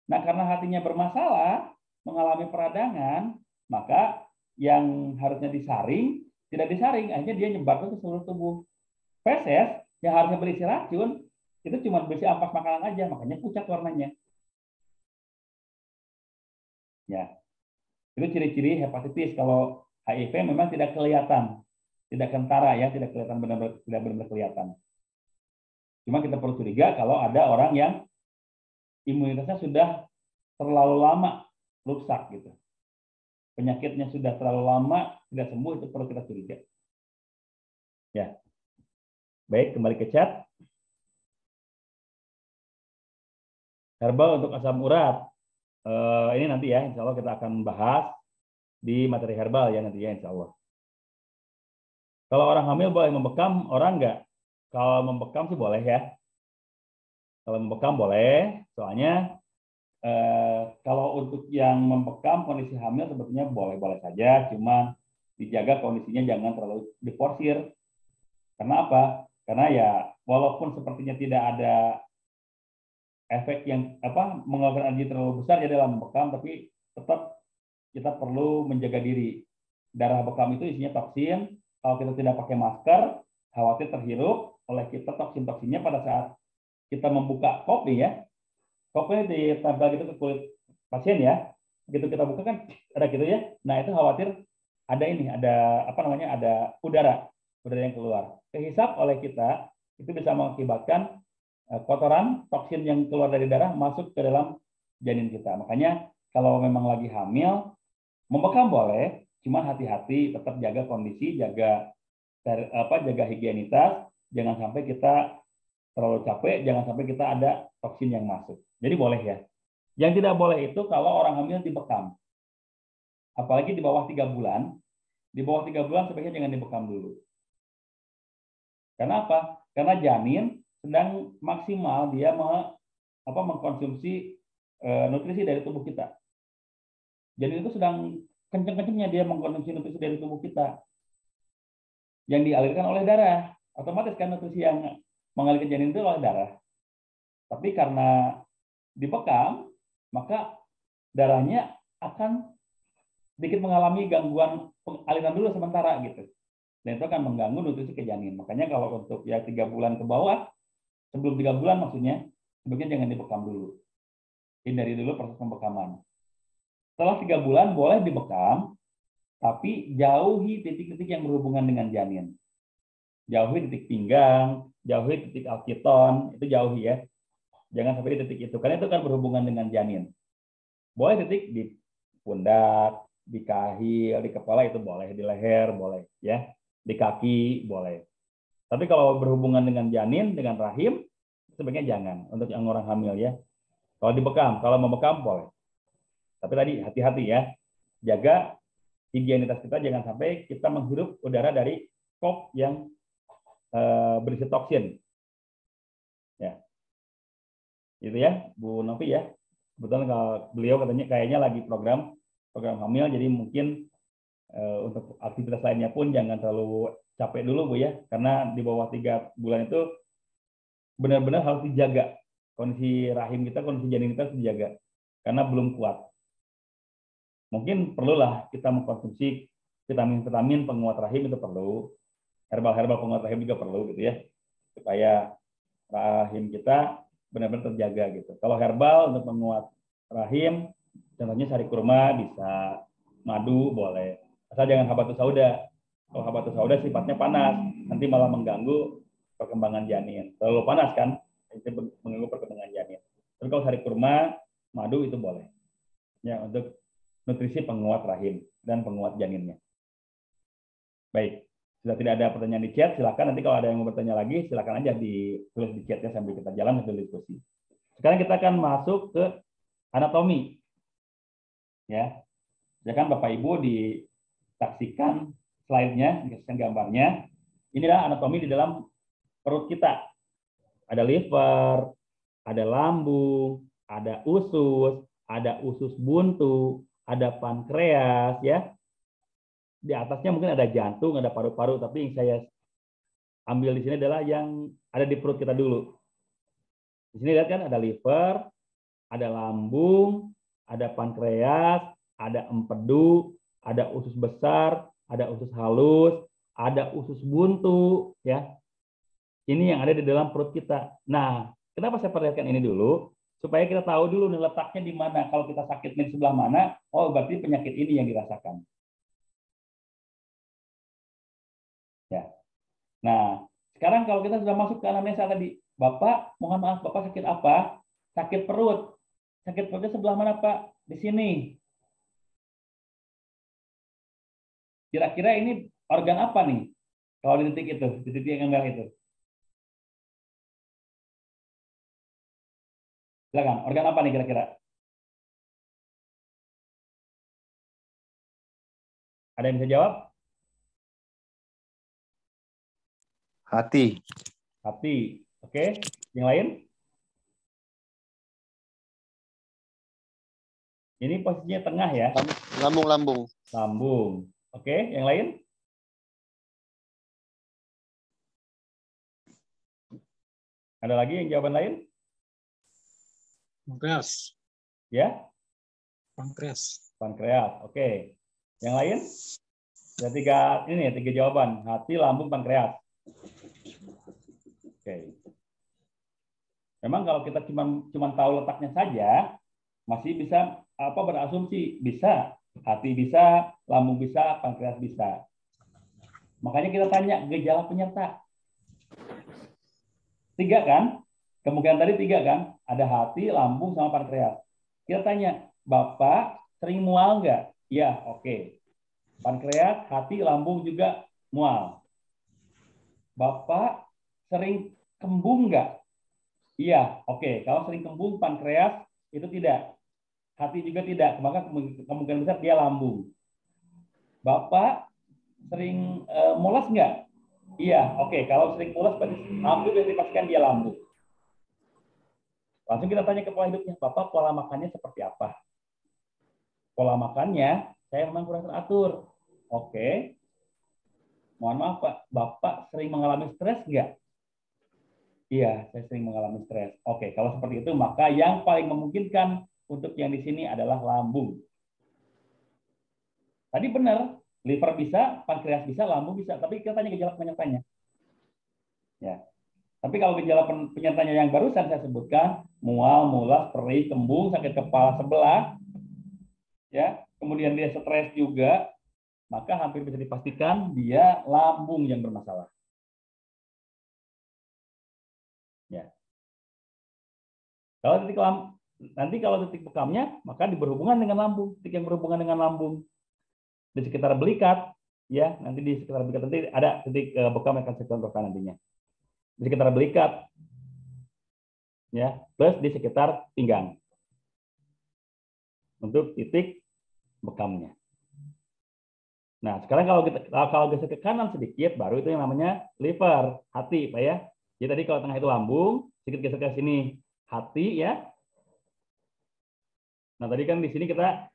Nah, karena hatinya bermasalah, mengalami peradangan, maka yang harusnya disaring tidak disaring, akhirnya dia nyebar ke seluruh tubuh. Feses yang harusnya berisi racun itu cuma berisi ampas makanan aja, makanya pucat warnanya. Ya, itu ciri-ciri hepatitis. Kalau HIV memang tidak kelihatan, tidak kentara ya, tidak kelihatan benar-benar kelihatan. Cuma kita perlu curiga kalau ada orang yang imunitasnya sudah terlalu lama rusak gitu. Penyakitnya sudah terlalu lama tidak sembuh, itu perlu kita curiga. Ya, baik, kembali ke chat. Herbal untuk asam urat. Ini nanti ya, insya Allah kita akan bahas di materi herbal ya nanti ya, insya Allah. Kalau orang hamil boleh membekam, orang enggak? Kalau membekam sih boleh ya. Kalau membekam boleh, soalnya kalau untuk yang membekam kondisi hamil sebetulnya boleh-boleh saja, cuma dijaga kondisinya jangan terlalu diporsir. Karena apa? Karena ya walaupun sepertinya tidak ada efek yang mengeluarkan energi terlalu besar ya dalam membekam, tapi tetap kita perlu menjaga diri. Darah bekam itu isinya toksin. Kalau kita tidak pakai masker, khawatir terhirup oleh kita toksin-toksinnya pada saat kita membuka kop nih ya. Kopnya ditempel gitu ke kulit pasien ya. Begitu kita buka kan ada gitu ya. Nah, itu khawatir ada udara yang keluar. Kehisap oleh kita itu bisa mengakibatkan kotoran, toksin yang keluar dari darah masuk ke dalam janin kita. Makanya kalau memang lagi hamil, membekam boleh, cuma hati-hati, tetap jaga kondisi, jaga higienitas, jangan sampai kita terlalu capek, jangan sampai kita ada toksin yang masuk. Jadi boleh ya. Yang tidak boleh itu kalau orang hamil dibekam. Apalagi di bawah 3 bulan. Di bawah 3 bulan sebaiknya jangan dibekam dulu. Karena apa? Karena janin sedang maksimal dia mengkonsumsi nutrisi dari tubuh kita. Janin itu sedang kenceng-kencengnya dia mengkonsumsi nutrisi dari tubuh kita. Yang dialirkan oleh darah. Otomatis kan nutrisi yang mengalir ke janin itu oleh darah. Tapi karena dibekam, maka darahnya akan sedikit mengalami gangguan aliran dulu sementara gitu. Dan itu akan mengganggu nutrisi ke janin. Makanya kalau untuk 3 bulan ke bawah, sebelum 3 bulan maksudnya, sebaiknya jangan dibekam dulu. Hindari dulu proses pembekaman. Setelah 3 bulan boleh dibekam, tapi jauhi titik-titik yang berhubungan dengan janin. Jauhi titik pinggang, jauhi titik alkiton, itu jauhi ya. Jangan sampai di titik itu, karena itu kan berhubungan dengan janin. Boleh titik di pundak, di kahil, di kepala itu boleh, di leher boleh, ya, di kaki boleh. Tapi kalau berhubungan dengan janin, dengan rahim, sebaiknya jangan untuk yang orang hamil ya. Kalau dibekam, kalau membekam boleh. Tapi tadi hati-hati ya, jaga higienitas kita, jangan sampai kita menghirup udara dari kop yang berisi toksin. Ya. Gitu ya, Bu Novi ya. Betul kalau beliau katanya kayaknya lagi program hamil, jadi mungkin untuk aktivitas lainnya pun jangan terlalu capek dulu Bu ya, karena di bawah 3 bulan itu benar-benar harus dijaga kondisi rahim kita, kondisi janin kita harus dijaga karena belum kuat. Mungkin perlulah kita mengkonsumsi vitamin-vitamin penguat rahim, itu perlu, herbal-herbal penguat rahim juga perlu gitu ya, supaya rahim kita benar-benar terjaga gitu. Kalau herbal untuk menguat rahim, contohnya sari kurma bisa, madu boleh. Asal jangan habatus sauda. Kalau habatus sauda sifatnya panas, nanti malah mengganggu perkembangan janin. Terlalu panas kan, itu mengganggu perkembangan janin. Tapi kalau sari kurma, madu itu boleh. Ya, untuk nutrisi penguat rahim dan penguat janinnya. Baik. Sudah tidak ada pertanyaan di chat, silakan nanti kalau ada yang mau bertanya lagi, silakan aja ditulis di chatnya sambil kita jalan sambil diskusi. Sekarang kita akan masuk ke anatomi. Ya, silakan Bapak Ibu disaksikan slide-nya, disaksikan gambarnya. Ini adalah anatomi di dalam perut kita. Ada liver, ada lambung, ada usus buntu, ada pankreas, ya. Di atasnya mungkin ada jantung, ada paru-paru, tapi yang saya ambil di sini adalah yang ada di perut kita dulu. Di sini lihat kan ada liver, ada lambung, ada pankreas, ada empedu, ada usus besar, ada usus halus, ada usus buntu, ya. Ini yang ada di dalam perut kita. Nah, kenapa saya perlihatkan ini dulu? Supaya kita tahu dulu nih letaknya di mana. Kalau kita sakitnya di sebelah mana, oh berarti penyakit ini yang dirasakan. Ya. Nah, sekarang kalau kita sudah masuk ke anamnesa tadi, Bapak, mohon maaf, Bapak sakit apa? Sakit perut. Sakit perutnya sebelah mana, Pak? Di sini. Kira-kira ini organ apa nih? Kalau di titik itu, di titik yang merah itu. Silakan, organ apa nih kira-kira? Ada yang bisa jawab? Hati. Hati. Oke, yang lain? Ini posisinya tengah ya. Lambung. Lambung. Oke, yang lain? Ada lagi yang jawaban lain? Pankreas. Ya? Pankreas. Pankreas. Oke. Yang lain? Ada tiga jawaban. Hati, lambung, pankreas. Oke. Memang kalau kita cuma tahu letaknya saja, masih bisa berasumsi bisa. Hati bisa, lambung bisa, pankreas bisa. Makanya kita tanya gejala penyerta. 3 kan? Kemungkinan tadi 3 kan? Ada hati, lambung, sama pankreas. Kita tanya, Bapak sering mual nggak? Iya, oke. Pankreas, hati, lambung juga mual. Bapak sering kembung nggak? Iya, oke. Kalau sering kembung, pankreas itu tidak. Hati juga tidak, maka kemungkinan besar dia lambung. Bapak sering mulas nggak? Iya, oke. Kalau sering mulas, hampir dipastikan dia lambung. Langsung kita tanya ke pola hidupnya, Bapak pola makannya seperti apa? Pola makannya, saya memang kurang teratur. Oke. Mohon maaf Pak, Bapak sering mengalami stres nggak? Iya, saya sering mengalami stres. Oke, kalau seperti itu, maka yang paling memungkinkan untuk yang di sini adalah lambung. Tadi benar, liver bisa, pankreas bisa, lambung bisa. Tapi kita tanya gejala penyertanya. Ya. Tapi kalau gejala penyertanya yang barusan saya sebutkan, mual, mulas, perih, kembung, sakit kepala sebelah, ya, kemudian dia stres juga, maka hampir bisa dipastikan dia lambung yang bermasalah. Ya. Kalau titik bekamnya, maka berhubungan dengan lambung, titik yang berhubungan dengan lambung di sekitar belikat, ya, nanti di sekitar belikat nanti ada titik bekam yang akan saya contohkan nantinya. Di sekitar belikat, ya, plus di sekitar pinggang untuk titik bekamnya. Nah, sekarang kalau geser ke kanan sedikit, baru itu yang namanya liver, hati, Pak ya. Jadi tadi kalau tengah itu lambung, sedikit geser ke sini hati ya. Nah, tadi kan di sini kita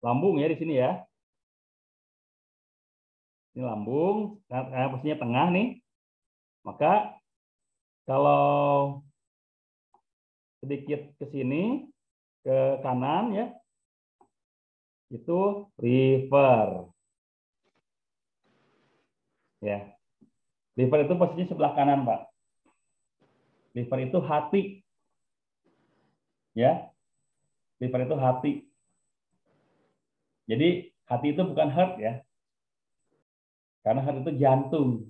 lambung ya di sini ya. Ini lambung, posisinya tengah nih. Maka kalau sedikit ke sini ke kanan ya, itu liver. Ya. Liver itu posisinya sebelah kanan, Pak. Liver itu hati. Ya. Liver itu hati. Jadi hati itu bukan heart ya. Karena heart itu jantung.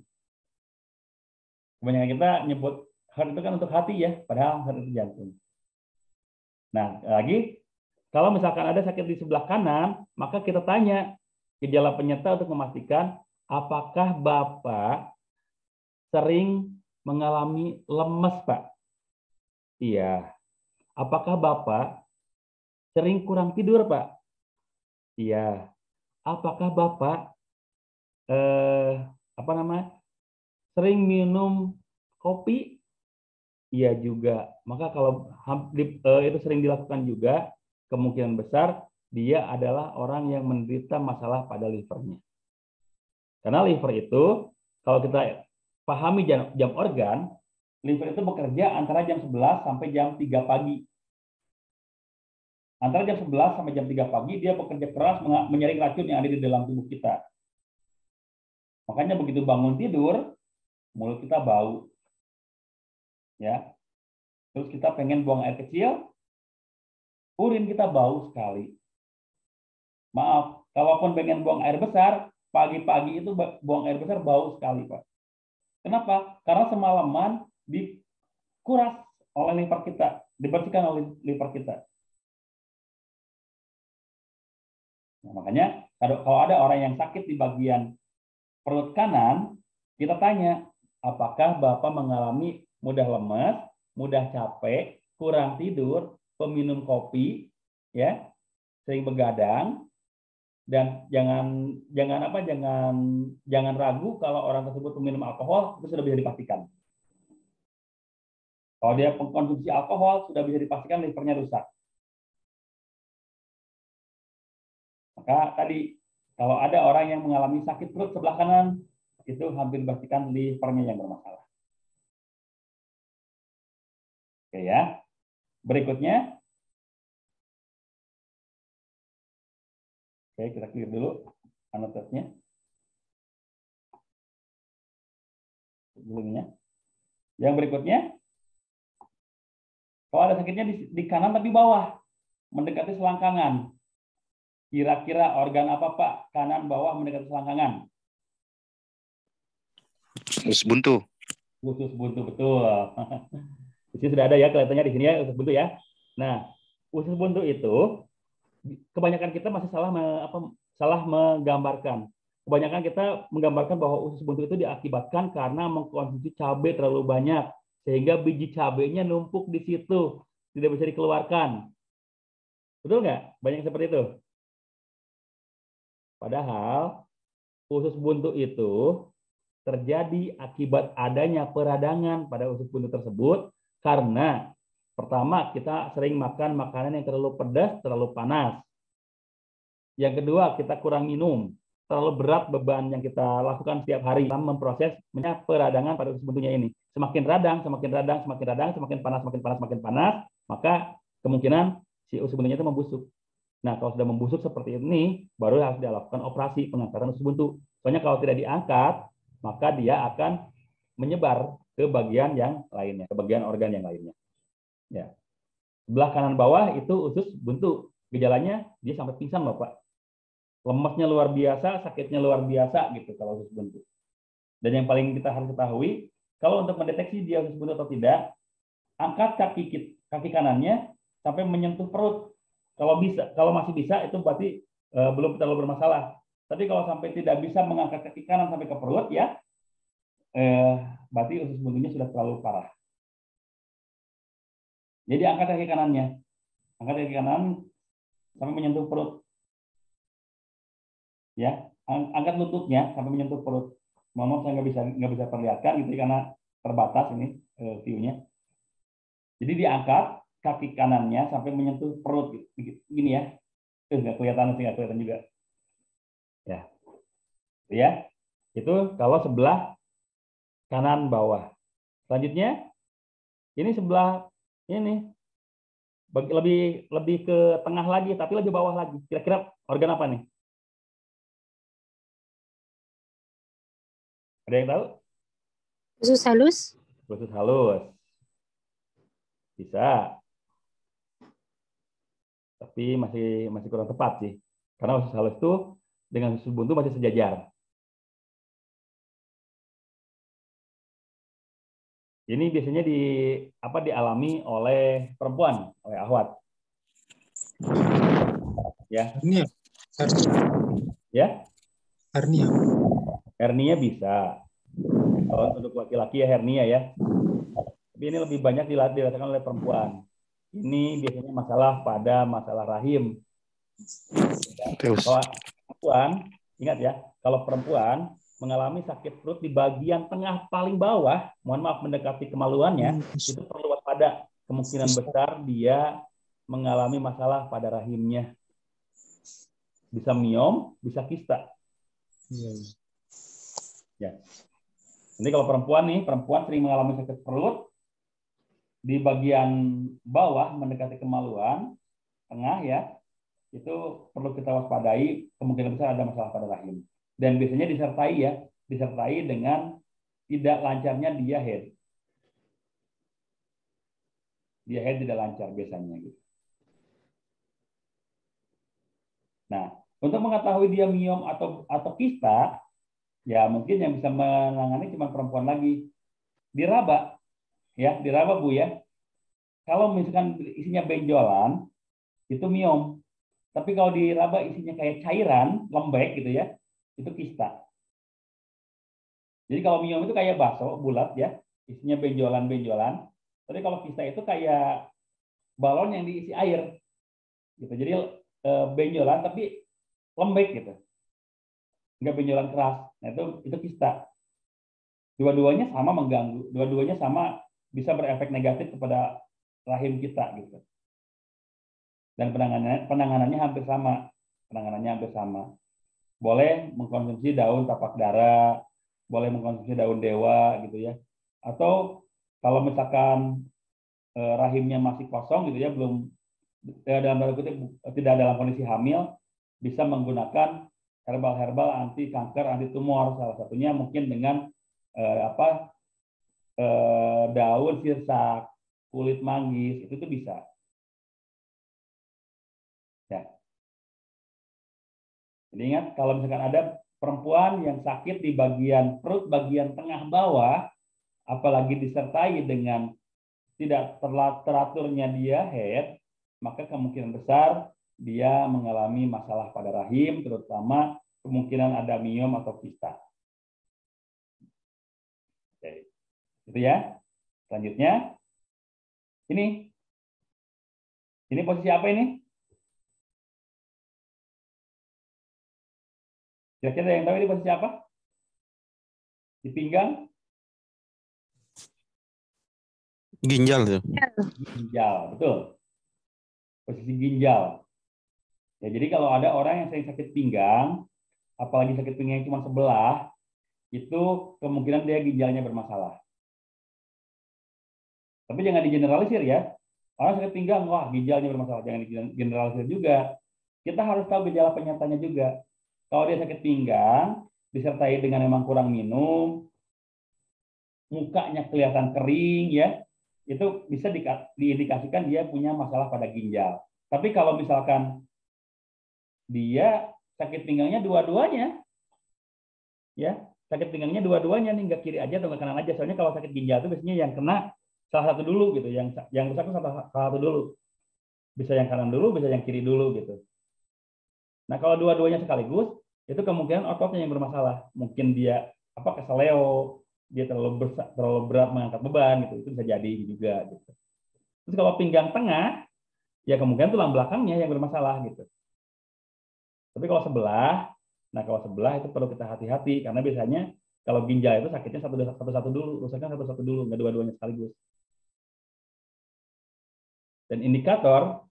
Kebanyakan kita nyebut heart itu kan untuk hati ya, padahal heart itu jantung. Nah, lagi kalau misalkan ada sakit di sebelah kanan, maka kita tanya gejala penyerta untuk memastikan apakah Bapak sering mengalami lemes, Pak? Iya. Apakah Bapak sering kurang tidur, Pak? Iya. Apakah Bapak sering minum kopi? Iya juga. Maka kalau itu sering dilakukan juga, kemungkinan besar dia adalah orang yang menderita masalah pada livernya. Karena liver itu, kalau kita pahami jam organ, liver itu bekerja antara jam 11 sampai jam 3 pagi. Antara jam 11 sampai jam 3 pagi, dia bekerja keras menyaring racun yang ada di dalam tubuh kita. Makanya begitu bangun tidur, mulut kita bau. Ya. Terus kita pengen buang air kecil, urin kita bau sekali. Maaf, kalaupun pengen buang air besar, pagi-pagi itu buang air besar bau sekali, Pak. Kenapa? Karena semalaman dikuras oleh liver kita, dibersihkan oleh liver kita. Nah, makanya kalau ada orang yang sakit di bagian perut kanan, kita tanya, apakah Bapak mengalami mudah lemes, mudah capek, kurang tidur, peminum kopi, ya, sering begadang, dan jangan ragu kalau orang tersebut meminum alkohol, itu sudah bisa dipastikan. Kalau dia mengkonsumsi alkohol, sudah bisa dipastikan livernya rusak. Maka tadi, kalau ada orang yang mengalami sakit perut sebelah kanan, itu hampir dipastikan livernya yang bermasalah. Oke ya. Berikutnya. Oke, kita clear dulu anotasinya. Sebelumnya. Yang berikutnya. Kalau ada sakitnya di kanan tapi bawah, mendekati selangkangan. Kira-kira organ apa, Pak? Kanan bawah mendekati selangkangan. Usus buntu. Usus buntu, betul. Di sini sudah ada ya, kelihatannya di sini ya, usus buntu ya. Nah, usus buntu itu kebanyakan kita masih salah menggambarkan. Kebanyakan kita menggambarkan bahwa usus buntu itu diakibatkan karena mengkonsumsi cabai terlalu banyak, sehingga biji cabainya numpuk di situ, tidak bisa dikeluarkan. Betul nggak? Banyak seperti itu. Padahal usus buntu itu terjadi akibat adanya peradangan pada usus buntu tersebut karena pertama kita sering makan makanan yang terlalu pedas, terlalu panas. Yang kedua, kita kurang minum, terlalu berat beban yang kita lakukan setiap hari dalam memproses peradangan pada usus buntunya ini. Semakin radang, semakin panas, maka kemungkinan si usus buntunya itu membusuk. Nah, kalau sudah membusuk seperti ini, baru harus dilakukan operasi pengangkatan usus buntu. Soalnya kalau tidak diangkat, maka dia akan menyebar ke bagian yang lainnya, ke bagian organ yang lainnya. Ya. Sebelah kanan bawah itu usus buntu. Gejalanya dia sampai pingsan, Bapak. Lemesnya luar biasa, sakitnya luar biasa gitu kalau usus buntu. Dan yang paling kita harus ketahui, kalau untuk mendeteksi dia usus buntu atau tidak, angkat kaki kanannya sampai menyentuh perut. Kalau masih bisa itu berarti belum terlalu bermasalah. Tapi kalau sampai tidak bisa mengangkat kaki kanan sampai ke perut ya, berarti usus buntunya sudah terlalu parah. Jadi angkat kaki kanannya, angkat kaki kanan sampai menyentuh perut. Ya, angkat lututnya sampai menyentuh perut. Mohon saya nggak bisa perlihatkan gitu karena terbatas ini view-nya. Jadi diangkat kaki kanannya sampai menyentuh perut gini ya. Nggak kelihatan juga. Ya, itu kalau sebelah kanan bawah. Selanjutnya, ini sebelah ini lebih ke tengah lagi, tapi lebih bawah lagi. Kira-kira organ apa nih? Ada yang tahu? Usus halus. Usus halus. Bisa. Tapi masih kurang tepat sih. Karena usus halus itu dengan usus buntu masih sejajar. Ini biasanya dialami oleh perempuan, oleh ahwat. Ya. Hernia. Ya. Hernia. Hernia bisa. Kalau untuk laki-laki ya hernia ya. Tapi ini lebih banyak dirasakan oleh perempuan. Ini biasanya masalah rahim. Kalau perempuan, ingat ya, kalau perempuan mengalami sakit perut di bagian tengah paling bawah, mohon maaf mendekati kemaluannya, itu perlu waspada. Kemungkinan besar dia mengalami masalah pada rahimnya. Bisa miom, bisa kista. Ya. Nanti kalau perempuan sering mengalami sakit perut di bagian bawah mendekati kemaluan, tengah ya, itu perlu kita waspadai, kemungkinan besar ada masalah pada rahim. Dan biasanya disertai dengan tidak lancarnya diahead. Diahead tidak lancar biasanya gitu. Nah, untuk mengetahui dia miom atau kista, ya mungkin yang bisa menangani cuma perempuan lagi. Diraba, ya diraba Bu ya. Kalau misalkan isinya benjolan, itu miom. Tapi kalau diraba isinya kayak cairan, lembek gitu ya, itu kista. Jadi kalau miom itu kayak bakso bulat ya, isinya benjolan-benjolan. Tapi kalau kista itu kayak balon yang diisi air, gitu. Jadi benjolan tapi lembek gitu, nggak benjolan keras. Nah itu kista. Dua-duanya sama mengganggu, dua-duanya sama bisa berefek negatif kepada rahim kita gitu. Dan penanganannya hampir sama. Boleh mengkonsumsi daun tapak dara, boleh mengkonsumsi daun dewa gitu ya. Atau kalau misalkan rahimnya masih kosong gitu ya, belum dalam tanda kutip tidak dalam kondisi hamil, bisa menggunakan herbal anti kanker, anti tumor. Salah satunya mungkin dengan daun sirsak, kulit manggis, itu bisa. Ya. Jadi ingat, kalau misalkan ada perempuan yang sakit di bagian perut bagian tengah bawah, apalagi disertai dengan tidak teraturnya diahead, maka kemungkinan besar dia mengalami masalah pada rahim, terutama kemungkinan ada miom atau kista. Oke. Itu ya. Selanjutnya, ini posisi apa ini? Kira-kira yang tahu ini posisi apa? Di pinggang? Ginjal tuh. Ginjal, betul. Posisi ginjal. Ya, jadi kalau ada orang yang sering sakit pinggang, apalagi sakit pinggang cuma sebelah, itu kemungkinan dia ginjalnya bermasalah. Tapi jangan digeneralisir ya. Orang sakit pinggang, wah ginjalnya bermasalah. Jangan digeneralisir juga. Kita harus tahu gejala penyertanya juga. Kalau dia sakit pinggang, disertai dengan memang kurang minum, mukanya kelihatan kering ya, itu bisa diindikasikan dia punya masalah pada ginjal. Tapi kalau misalkan dia sakit pinggangnya dua-duanya, ya sakit pinggangnya dua-duanya nih, nggak kiri aja atau nggak kanan aja. Soalnya kalau sakit ginjal itu biasanya yang kena salah satu dulu gitu, yang rusak itu salah satu dulu. Bisa yang kanan dulu, bisa yang kiri dulu gitu. Nah kalau dua-duanya sekaligus, itu kemungkinan ototnya yang bermasalah. Mungkin dia keseleo, dia terlalu berat mengangkat beban gitu, itu bisa jadi juga gitu. Terus kalau pinggang tengah, ya kemungkinan tulang belakangnya yang bermasalah gitu. Tapi kalau sebelah itu perlu kita hati-hati karena biasanya kalau ginjal itu sakitnya satu-satu dulu, rusaknya satu-satu dulu, nggak dua-duanya sekaligus. Dan indikator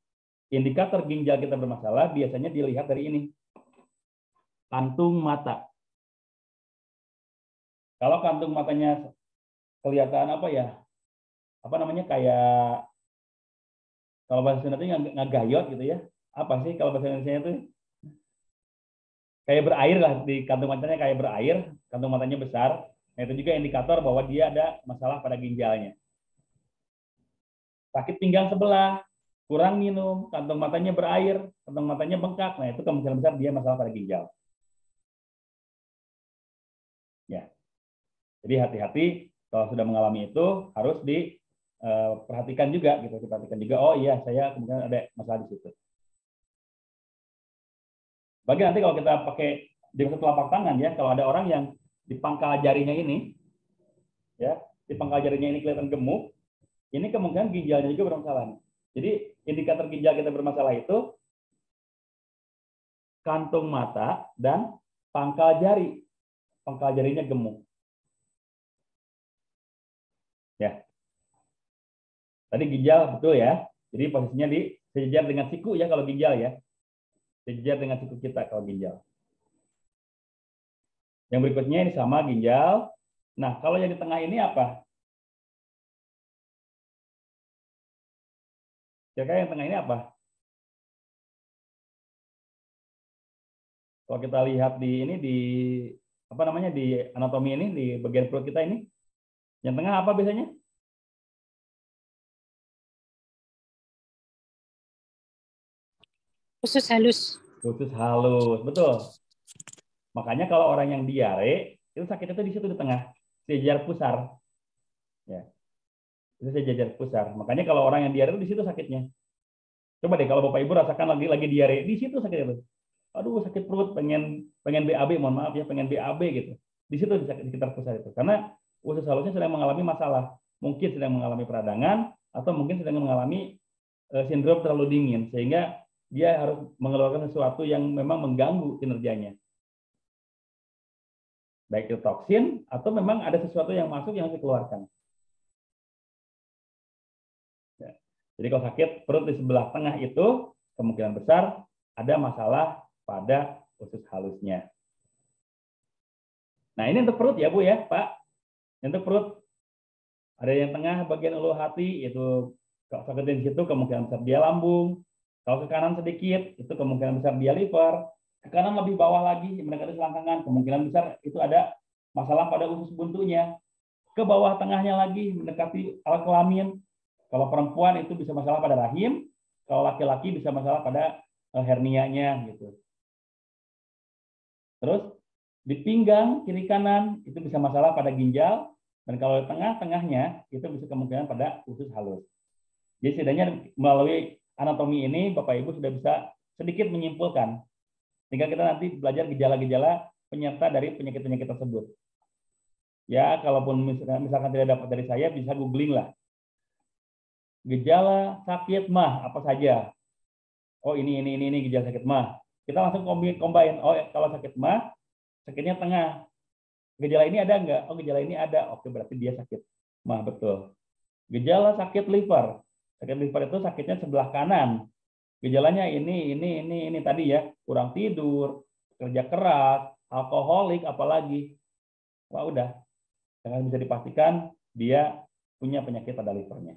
ginjal kita bermasalah biasanya dilihat dari ini. Kantung mata. Kalau kantung matanya kelihatan kayak kalau bahasa Indonesia ngagayot gitu ya. Apa sih kalau bahasa Indonesia itu? Kayak berair lah, di kantung matanya kayak berair, kantung matanya besar. Nah, itu juga indikator bahwa dia ada masalah pada ginjalnya. Sakit pinggang sebelah, kurang minum, kantung matanya berair, kantung matanya bengkak. Nah, itu kemungkinan besar dia masalah pada ginjal. Ya. Jadi hati-hati kalau sudah mengalami itu harus diperhatikan juga gitu. Diperhatikan juga, oh iya saya kemungkinan ada masalah di situ. Bagi nanti kalau kita pakai di telapak tangan ya, kalau ada orang yang di pangkal jarinya ini, ya, di pangkal jarinya ini kelihatan gemuk, ini kemungkinan ginjalnya juga bermasalah. Jadi indikator ginjal kita bermasalah itu kantung mata dan pangkal jari. Pangkal jarinya gemuk. Ya. Tadi ginjal betul ya. Jadi posisinya di sejajar dengan siku ya kalau ginjal ya. Sejajar dengan siku kita kalau ginjal. Yang berikutnya ini sama ginjal. Nah, kalau yang di tengah ini apa? Kira-kira yang tengah ini apa? Kalau kita lihat di ini di apa namanya di anatomi ini di bagian perut kita ini, yang tengah apa biasanya? Usus halus. Usus halus, betul. Makanya kalau orang yang diare itu sakitnya itu di situ di tengah, sejajar pusar. Ya. Itu sejajar pusar. Makanya kalau orang yang diare itu di situ sakitnya. Coba deh kalau Bapak Ibu rasakan lagi diare, di situ sakitnya itu. Aduh sakit perut, pengen BAB, mohon maaf ya, pengen BAB gitu. Di situ di sekitar pusar itu. Karena usus halusnya sedang mengalami masalah. Mungkin sedang mengalami peradangan atau mungkin sedang mengalami sindrom terlalu dingin sehingga dia harus mengeluarkan sesuatu yang memang mengganggu kinerjanya. Baik itu toksin atau memang ada sesuatu yang masuk yang harus dikeluarkan. Ya. Jadi kalau sakit perut di sebelah tengah itu kemungkinan besar ada masalah pada usus halusnya. Nah ini untuk perut ya Bu ya Pak. Untuk perut ada yang tengah bagian ulu hati itu kalau sakit di situ kemungkinan besar dia lambung. Kalau ke kanan sedikit itu kemungkinan besar dia liver. Ke kanan lebih bawah lagi mendekati selangkangan kemungkinan besar itu ada masalah pada usus buntunya. Ke bawah tengahnya lagi mendekati alat kelamin. Kalau perempuan itu bisa masalah pada rahim. Kalau laki-laki bisa masalah pada hernianya gitu. Terus di pinggang kiri kanan itu bisa masalah pada ginjal dan kalau di tengah-tengahnya itu bisa kemungkinan pada usus halus. Jadi setidaknya melalui anatomi ini Bapak Ibu sudah bisa sedikit menyimpulkan. Tinggal kita nanti belajar gejala-gejala penyerta dari penyakit-penyakit tersebut. Ya, kalaupun misalkan tidak dapat dari saya bisa googling lah. Gejala sakit mah apa saja? Oh ini gejala sakit mah. Kita langsung combine. Oh kalau sakit mah, sakitnya tengah. Gejala ini ada nggak? Oh gejala ini ada. Oke berarti dia sakit mah betul. Gejala sakit liver. Sakit liver itu sakitnya sebelah kanan. Gejalanya ini tadi ya kurang tidur, kerja keras, alkoholik, apalagi. Wah udah, jangan bisa dipastikan dia punya penyakit pada livernya.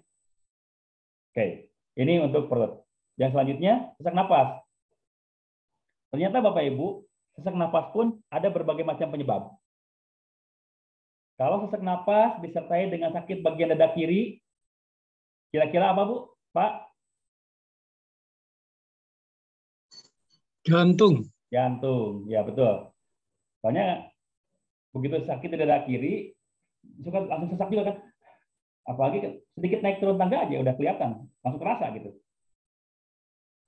Oke, ini untuk perut. Yang selanjutnya sesak napas. Ternyata Bapak Ibu, sesak napas pun ada berbagai macam penyebab. Kalau sesak napas disertai dengan sakit bagian dada kiri, kira-kira apa Bu? Pak? Jantung. Jantung, ya betul. Soalnya begitu sakit di dada kiri, suka langsung sesak juga kan. Apalagi sedikit naik turun tangga aja udah kelihatan, langsung terasa gitu.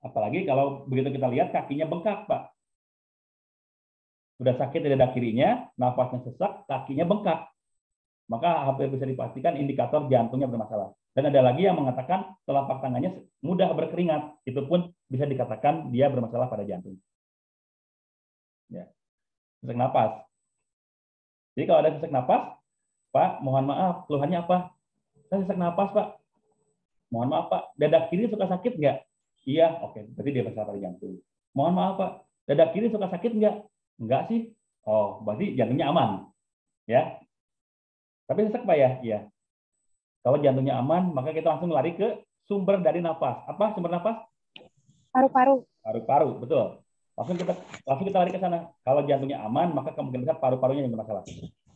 Apalagi kalau begitu kita lihat kakinya bengkak, Pak. Udah sakit di dada kirinya, nafasnya sesak, kakinya bengkak. Maka hampir bisa dipastikan indikator jantungnya bermasalah. Dan ada lagi yang mengatakan telapak tangannya mudah berkeringat. Itu pun bisa dikatakan dia bermasalah pada jantung. Ya. Sesak napas. Jadi kalau ada sesak napas, Pak, mohon maaf, keluhannya apa? Saya sesak napas, Pak. Mohon maaf, Pak, dada kiri suka sakit nggak? Iya, oke. Berarti dia masalah pada jantung. Mohon maaf, Pak, dada kiri suka sakit nggak? Enggak sih. Oh, berarti jantungnya aman. Ya. Tapi sesak, Pak ya? Iya. Kalau jantungnya aman, maka kita langsung lari ke sumber dari nafas. Apa sumber nafas? Paru-paru. Paru-paru, betul. Langsung kita lari ke sana. Kalau jantungnya aman, maka kemungkinan besar paru-parunya yang bermasalah.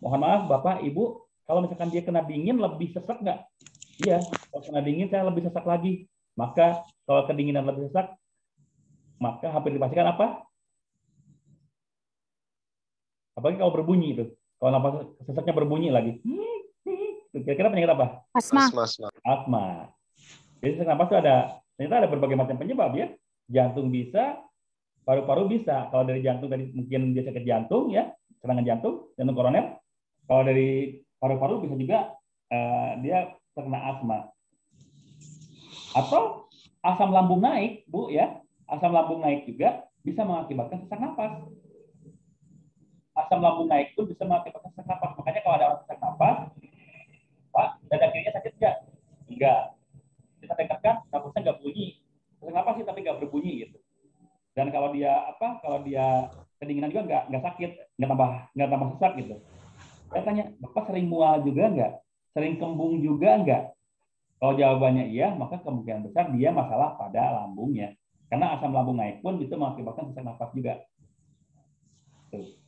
Mohon maaf, Bapak, Ibu, kalau misalkan dia kena dingin lebih sesak nggak? Iya, kalau kena dingin saya lebih sesak lagi. Maka kalau kedinginan lebih sesak, maka hampir dipastikan apa? Apalagi kalau berbunyi itu. Kalau nafas sesaknya berbunyi lagi. Kira-kira penyakit apa? Asma. Asma. Jadi sesak napas itu ternyata ada berbagai macam penyebab ya. Jantung bisa, paru-paru bisa. Kalau dari jantung tadi mungkin dia sakit jantung ya, serangan jantung koroner. Kalau dari paru-paru bisa juga dia terkena asma. Atau asam lambung naik, Bu ya. Asam lambung naik juga bisa mengakibatkan sesak napas. Asam lambung naik pun bisa mengakibatkan sesak napas. Makanya kalau ada orang sesak napas, Pak, dada kirinya sakit nggak? Enggak. Kita dekatkan, napasnya nggak bunyi. Sesak napas sih tapi nggak berbunyi gitu. Dan kalau dia kedinginan juga nggak sakit, nggak tambah sesak gitu. Saya tanya, Bapak sering mual juga nggak? Sering kembung juga nggak? Kalau jawabannya iya, maka kemungkinan besar dia masalah pada lambungnya. Karena asam lambung naik pun bisa mengakibatkan sesak nafas juga. Tuh.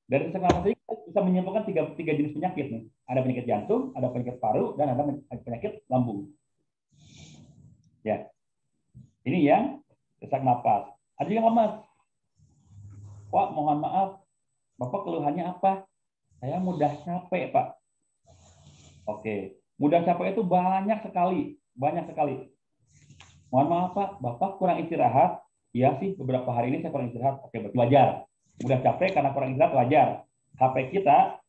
Dari sesak nafas ini kita bisa menyimpulkan tiga jenis penyakit nih. Ada penyakit jantung, ada penyakit paru, dan ada penyakit lambung. Ya, ini yang sesak nafas. Ada yang lemas. Pak, mohon maaf, Bapak keluhannya apa? Saya mudah capek, Pak. Oke, mudah capek itu banyak sekali. Mohon maaf, Pak, Bapak kurang istirahat. Iya sih, beberapa hari ini saya kurang istirahat. Oke, berarti wajar. Mudah capek karena kurang istirahat wajar. HP kita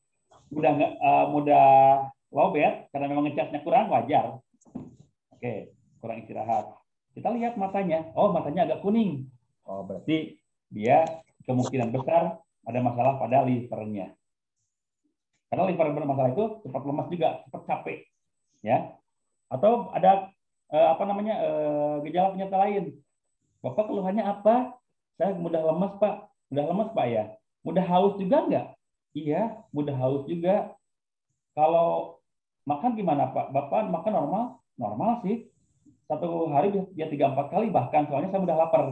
mudah lowbat karena memang ngecasnya kurang wajar. Oke, kurang istirahat. Kita lihat matanya. Oh, matanya agak kuning. Oh, berarti dia kemungkinan besar ada masalah pada livernya. Karena liver bermasalah itu cepat lemas juga, cepat capek, ya. Atau ada gejala penyerta lain. Bapak keluhannya apa? Saya mudah lemas, Pak. Mudah lemas, Pak ya. Mudah haus juga enggak? Iya, mudah haus juga. Kalau makan gimana, Pak? Bapak makan normal? Normal sih. Satu hari bisa 3-4 kali bahkan, soalnya saya mudah lapar.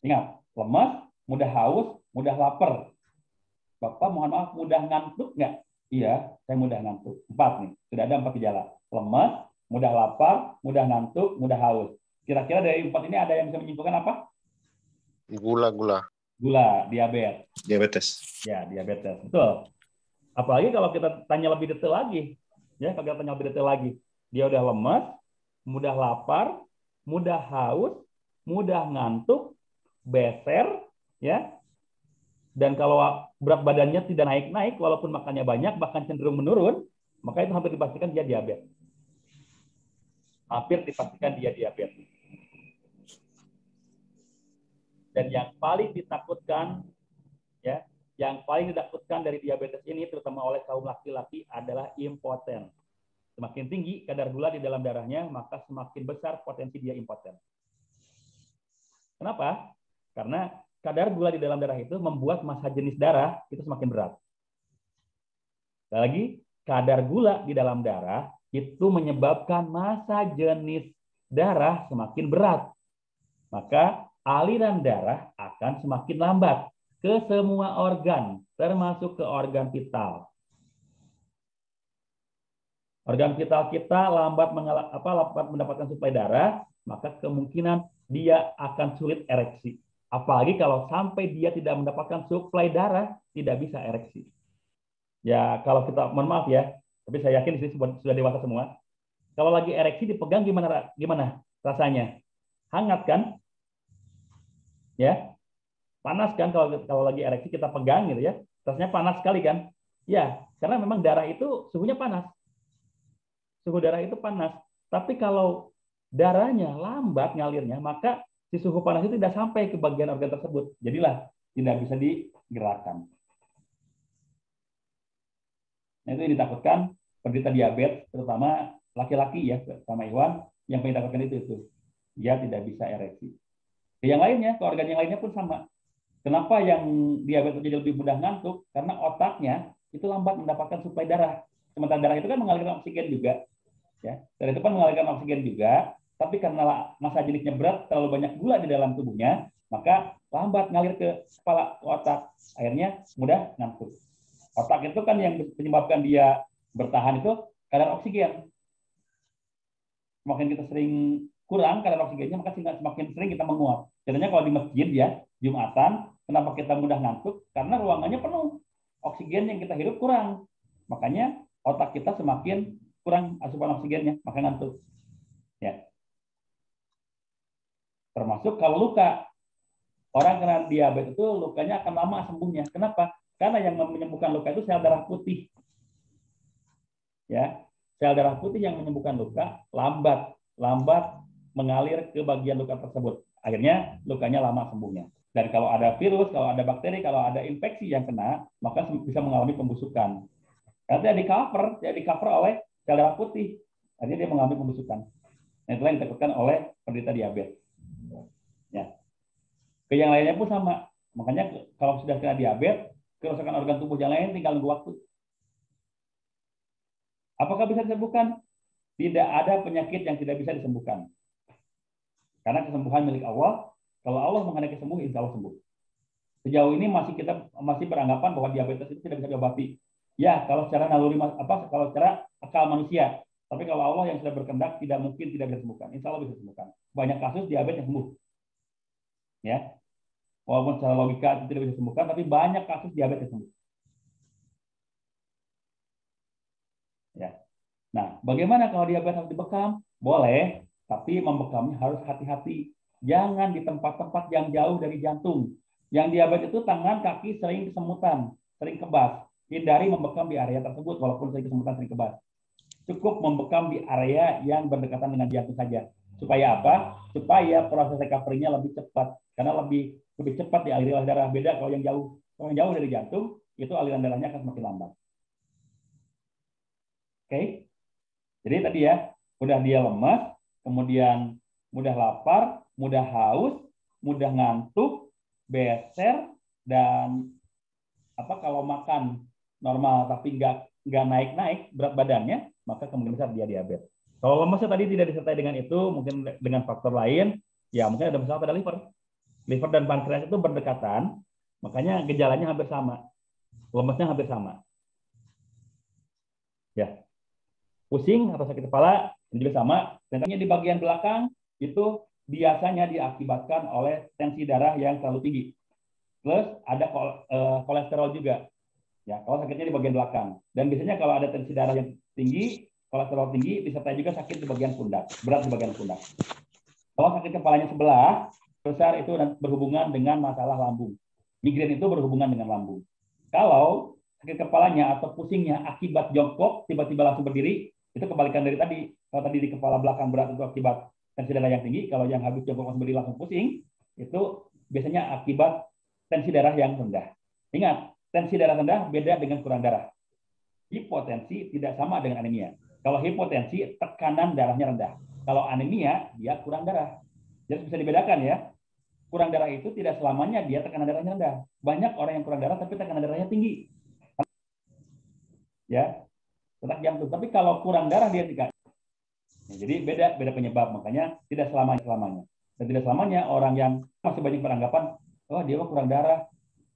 Ingat, lemas, mudah haus, mudah lapar. Bapak mohon maaf, mudah ngantuk nggak? Iya, saya mudah ngantuk. 4 nih, sudah ada 4 gejala. Lemas, mudah lapar, mudah ngantuk, mudah haus. Kira-kira dari 4 ini ada yang bisa menyimpulkan apa? Gula. Gula, diabetes. Diabetes. Ya, diabetes. Betul. Apalagi kalau kita tanya lebih detail lagi. Ya, kalau kita tanya lebih detail lagi. Dia udah lemas, mudah lapar, mudah haus, mudah ngantuk, beser, ya. Dan kalau berat badannya tidak naik-naik, walaupun makannya banyak, bahkan cenderung menurun, maka itu hampir dipastikan dia diabetes. Hampir dipastikan dia diabetes. Dan yang paling ditakutkan, ya, yang paling ditakutkan dari diabetes ini, terutama oleh kaum laki-laki, adalah impoten. Semakin tinggi kadar gula di dalam darahnya, maka semakin besar potensi dia impoten. Kenapa? Karena kadar gula di dalam darah itu membuat massa jenis darah itu semakin berat. Sekali lagi, kadar gula di dalam darah itu menyebabkan massa jenis darah semakin berat. Maka aliran darah akan semakin lambat ke semua organ, termasuk ke organ vital. Organ vital kita lambat mendapatkan suplai darah, maka kemungkinan dia akan sulit ereksi. Apalagi kalau sampai dia tidak mendapatkan suplai darah, tidak bisa ereksi. Ya, kalau kita, mohon maaf ya, tapi saya yakin di sini sudah dewasa semua. Kalau lagi ereksi dipegang gimana rasanya? Hangat kan? Ya, panas kan kalau lagi ereksi kita pegang gitu ya. Rasanya panas sekali kan? Ya, karena memang darah itu suhunya panas. Suhu darah itu panas. Tapi kalau darahnya lambat ngalirnya, maka si suhu panas itu tidak sampai ke bagian organ tersebut. Jadilah tidak bisa digerakkan. Nah, itu yang ditakutkan penderita diabetes, terutama laki-laki ya, sama Iwan, yang paling ditakutkan itu. Dia tidak bisa ereksi. Yang lainnya, ke organ yang lainnya pun sama. Kenapa yang diabetes jadi lebih mudah ngantuk? Karena otaknya itu lambat mendapatkan suplai darah. Sementara darah itu kan mengalirkan oksigen juga. Ya, dan itu kan mengalirkan oksigen juga, tapi karena massa jenisnya berat, terlalu banyak gula di dalam tubuhnya, maka lambat ngalir ke kepala otak, akhirnya mudah ngantuk. Otak itu kan yang menyebabkan dia bertahan itu kadar oksigen. Semakin kita sering kurang kadar oksigennya, maka semakin sering kita menguap. Contohnya kalau di masjid ya, Jumatan, kenapa kita mudah ngantuk? Karena ruangannya penuh. Oksigen yang kita hirup kurang. Makanya otak kita semakin kurang asupan oksigennya, maka ngantuk. Ya. Termasuk kalau luka. Orang kena diabetes itu lukanya akan lama sembuhnya. Kenapa? Karena yang menyembuhkan luka itu sel darah putih. ya, sel darah putih yang menyembuhkan luka lambat mengalir ke bagian luka tersebut. Akhirnya lukanya lama sembuhnya. Dan kalau ada virus, kalau ada bakteri, kalau ada infeksi yang kena, maka bisa mengalami pembusukan. Karena dia di cover oleh sel darah putih. Artinya dia mengalami pembusukan. Nah, itulah yang ditakutkan oleh penderita diabetes. Ya. Ke yang lainnya pun sama. Makanya kalau sudah kena diabetes, kerusakan organ tubuh yang lain tinggal nunggu waktu. Apakah bisa disembuhkan? Tidak ada penyakit yang tidak bisa disembuhkan. Karena kesembuhan milik Allah. Kalau Allah menghendaki sembuh, insya Allah sembuh. Sejauh ini kita masih beranggapan bahwa diabetes itu tidak bisa diobati. Ya, kalau secara naluri kalau secara akal manusia. Tapi kalau Allah yang sudah berkehendak tidak mungkin tidak bisa disembuhkan. Insya Allah bisa disembuhkan. Banyak kasus diabetes yang sembuh. Ya, walaupun secara logika itu tidak bisa disembuhkan, tapi banyak kasus diabetes yang sembuh. Ya. Nah, bagaimana kalau diabetes harus dibekam? Boleh, tapi membekamnya harus hati-hati. Jangan di tempat-tempat yang jauh dari jantung. Yang diabetes itu tangan, kaki sering kesemutan, sering kebas. Hindari membekam di area tersebut walaupun sering kesemutan, sering kebas. Cukup membekam di area yang berdekatan dengan jantung saja. Supaya apa? Supaya proses recovery-nya lebih cepat. Karena lebih cepat dialiri oleh darah. Beda kalau yang jauh. Kalau yang jauh dari jantung, itu aliran darahnya akan semakin lambat. Oke? Jadi tadi ya, udah dia lemas, kemudian mudah lapar, mudah haus, mudah ngantuk, beser, dan kalau makan normal tapi nggak naik berat badannya, maka kemungkinan besar dia diabetes. Kalau lemasnya tadi tidak disertai dengan itu, mungkin dengan faktor lain, ya mungkin ada masalah pada liver. Liver dan pankreas itu berdekatan, makanya gejalanya hampir sama, lemasnya hampir sama. Ya, pusing atau sakit kepala ini juga sama. Tentunya di bagian belakang itu biasanya diakibatkan oleh tensi darah yang terlalu tinggi. Plus ada kolesterol juga. Ya, kalau sakitnya di bagian belakang. Dan biasanya kalau ada tensi darah yang tinggi, kolesterol tinggi, disertai juga sakit di bagian pundak, berat di bagian pundak. Kalau sakit kepalanya sebelah, besar itu berhubungan dengan masalah lambung. Migrain itu berhubungan dengan lambung. Kalau sakit kepalanya atau pusingnya akibat jongkok, tiba-tiba langsung berdiri, itu kebalikan dari tadi. Kalau tadi di kepala belakang berat itu akibat tensi darah yang tinggi, kalau yang habis jongkok langsung berdiri langsung pusing, itu biasanya akibat tensi darah yang rendah. Ingat, tensi darah rendah beda dengan kurang darah. Hipotensi tidak sama dengan anemia. Kalau hipotensi, tekanan darahnya rendah. Kalau anemia, dia kurang darah. Jadi bisa dibedakan ya. Kurang darah itu tidak selamanya dia tekanan darahnya rendah. Banyak orang yang kurang darah tapi tekanan darahnya tinggi. Ya, detak jantung. Tapi kalau kurang darah dia tidak. Ya, jadi beda penyebab. Makanya tidak selamanya. Dan tidak selamanya orang yang masih banyak beranggapan, oh dia kurang darah.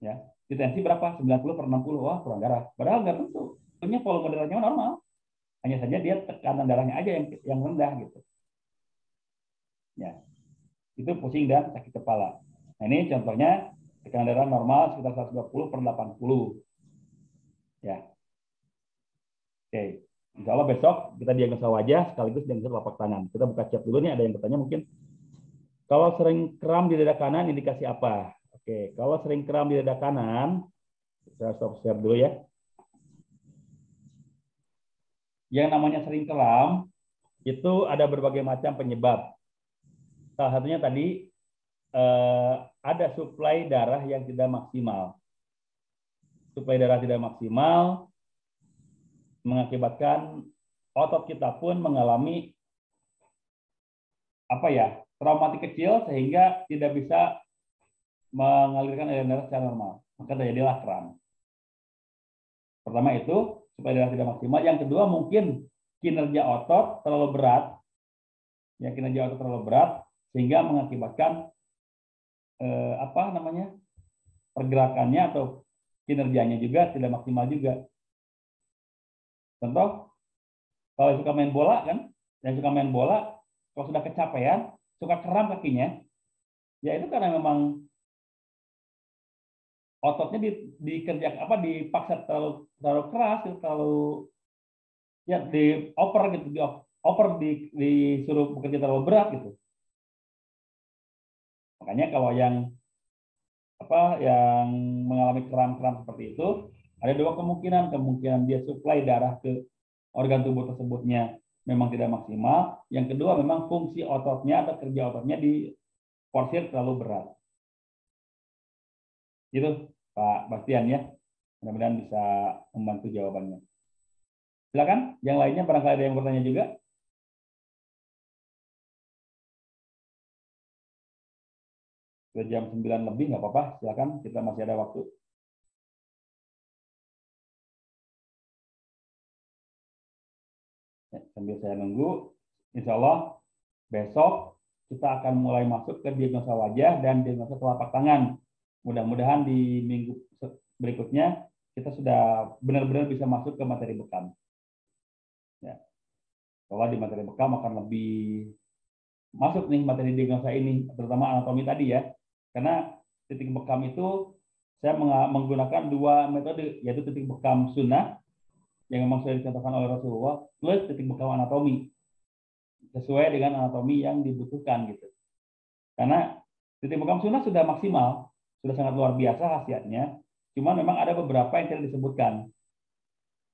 Ya, tensi berapa? 90/60. Wah, kurang darah. Padahal nggak tentu. Tentunya volume darahnya normal. Hanya saja dia tekanan darahnya aja yang rendah gitu. Ya. Itu pusing dan sakit kepala. Nah, ini contohnya tekanan darah normal sekitar 120/80. Ya. Oke. Insya Allah besok kita diagnosa wajah sekaligus diagnosa telapak tangan. Kita buka chat dulu nih, ada yang bertanya mungkin. Kalau sering kram di dada kanan indikasi apa? Oke, kalau sering kram di dada kanan, saya stop share dulu ya. Yang namanya sering kram itu ada berbagai macam penyebab. Salah satunya tadi ada suplai darah yang tidak maksimal. Suplai darah tidak maksimal mengakibatkan otot kita pun mengalami traumatik kecil sehingga tidak bisa mengalirkan aliran darah secara normal. Maka terjadilah kram. Pertama itu suplai darah tidak maksimal. Yang kedua mungkin kinerja otot terlalu berat. Ya, kinerja otot terlalu berat sehingga mengakibatkan pergerakannya atau kinerjanya juga tidak maksimal juga. Contoh, kalau suka main bola kan, yang suka main bola, kalau sudah kecapean, suka kram kakinya, ya itu karena memang ototnya dipaksa terlalu keras, terlalu ya dioper gitu, disuruh bekerja terlalu berat gitu. Makanya kalau yang mengalami kram-kram seperti itu, ada dua kemungkinan dia suplai darah ke organ tubuh tersebutnya memang tidak maksimal. Yang kedua, memang fungsi ototnya atau kerja ototnya diforsir terlalu berat. Gitu, Pak Bastian ya. Mudah-mudahan bisa membantu jawabannya. Silakan, yang lainnya barangkali ada yang bertanya juga. Sudah jam 9 lebih, nggak apa-apa. Silakan, kita masih ada waktu. Ya, sambil saya nunggu, insya Allah besok kita akan mulai masuk ke diagnosa wajah dan diagnosa telapak tangan. Mudah-mudahan di minggu berikutnya kita sudah benar-benar bisa masuk ke materi bekam. Ya. Kalau di materi bekam akan lebih masuk nih materi diagnosa ini, terutama anatomi tadi ya. Karena titik bekam itu saya menggunakan dua metode, yaitu titik bekam sunnah yang memang sudah dicontohkan oleh Rasulullah, plus titik bekam anatomi sesuai dengan anatomi yang dibutuhkan gitu. Karena titik bekam sunnah sudah maksimal, sudah sangat luar biasa khasiatnya. Cuma memang ada beberapa yang tidak disebutkan.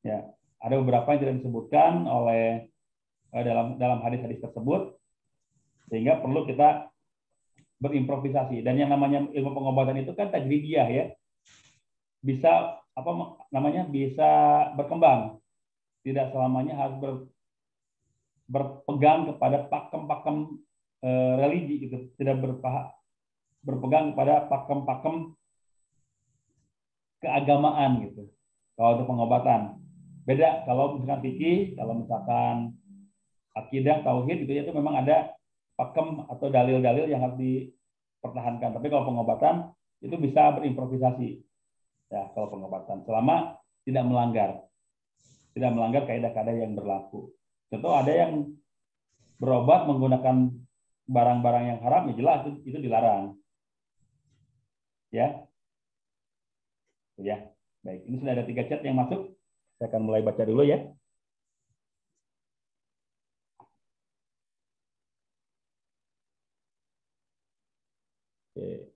Ya, ada beberapa yang tidak disebutkan oleh dalam hadis-hadis tersebut, sehingga perlu kita berimprovisasi. Dan yang namanya ilmu pengobatan itu kan tajridiyah ya, bisa bisa berkembang, tidak selamanya harus berpegang kepada pakem-pakem religi gitu, tidak berpegang kepada pakem-pakem keagamaan gitu. Kalau untuk pengobatan beda, kalau misalkan fikih, kalau misalkan akidah, tauhid gitu, itu memang ada pakem atau dalil-dalil yang harus dipertahankan. Tapi kalau pengobatan itu bisa berimprovisasi. Ya, kalau pengobatan selama tidak melanggar kaidah-kaidah yang berlaku. Contoh ada yang berobat menggunakan barang-barang yang haram, ya jelas itu dilarang. Ya. Ya. Baik, ini sudah ada 3 chat yang masuk. Saya akan mulai baca dulu ya. Oke.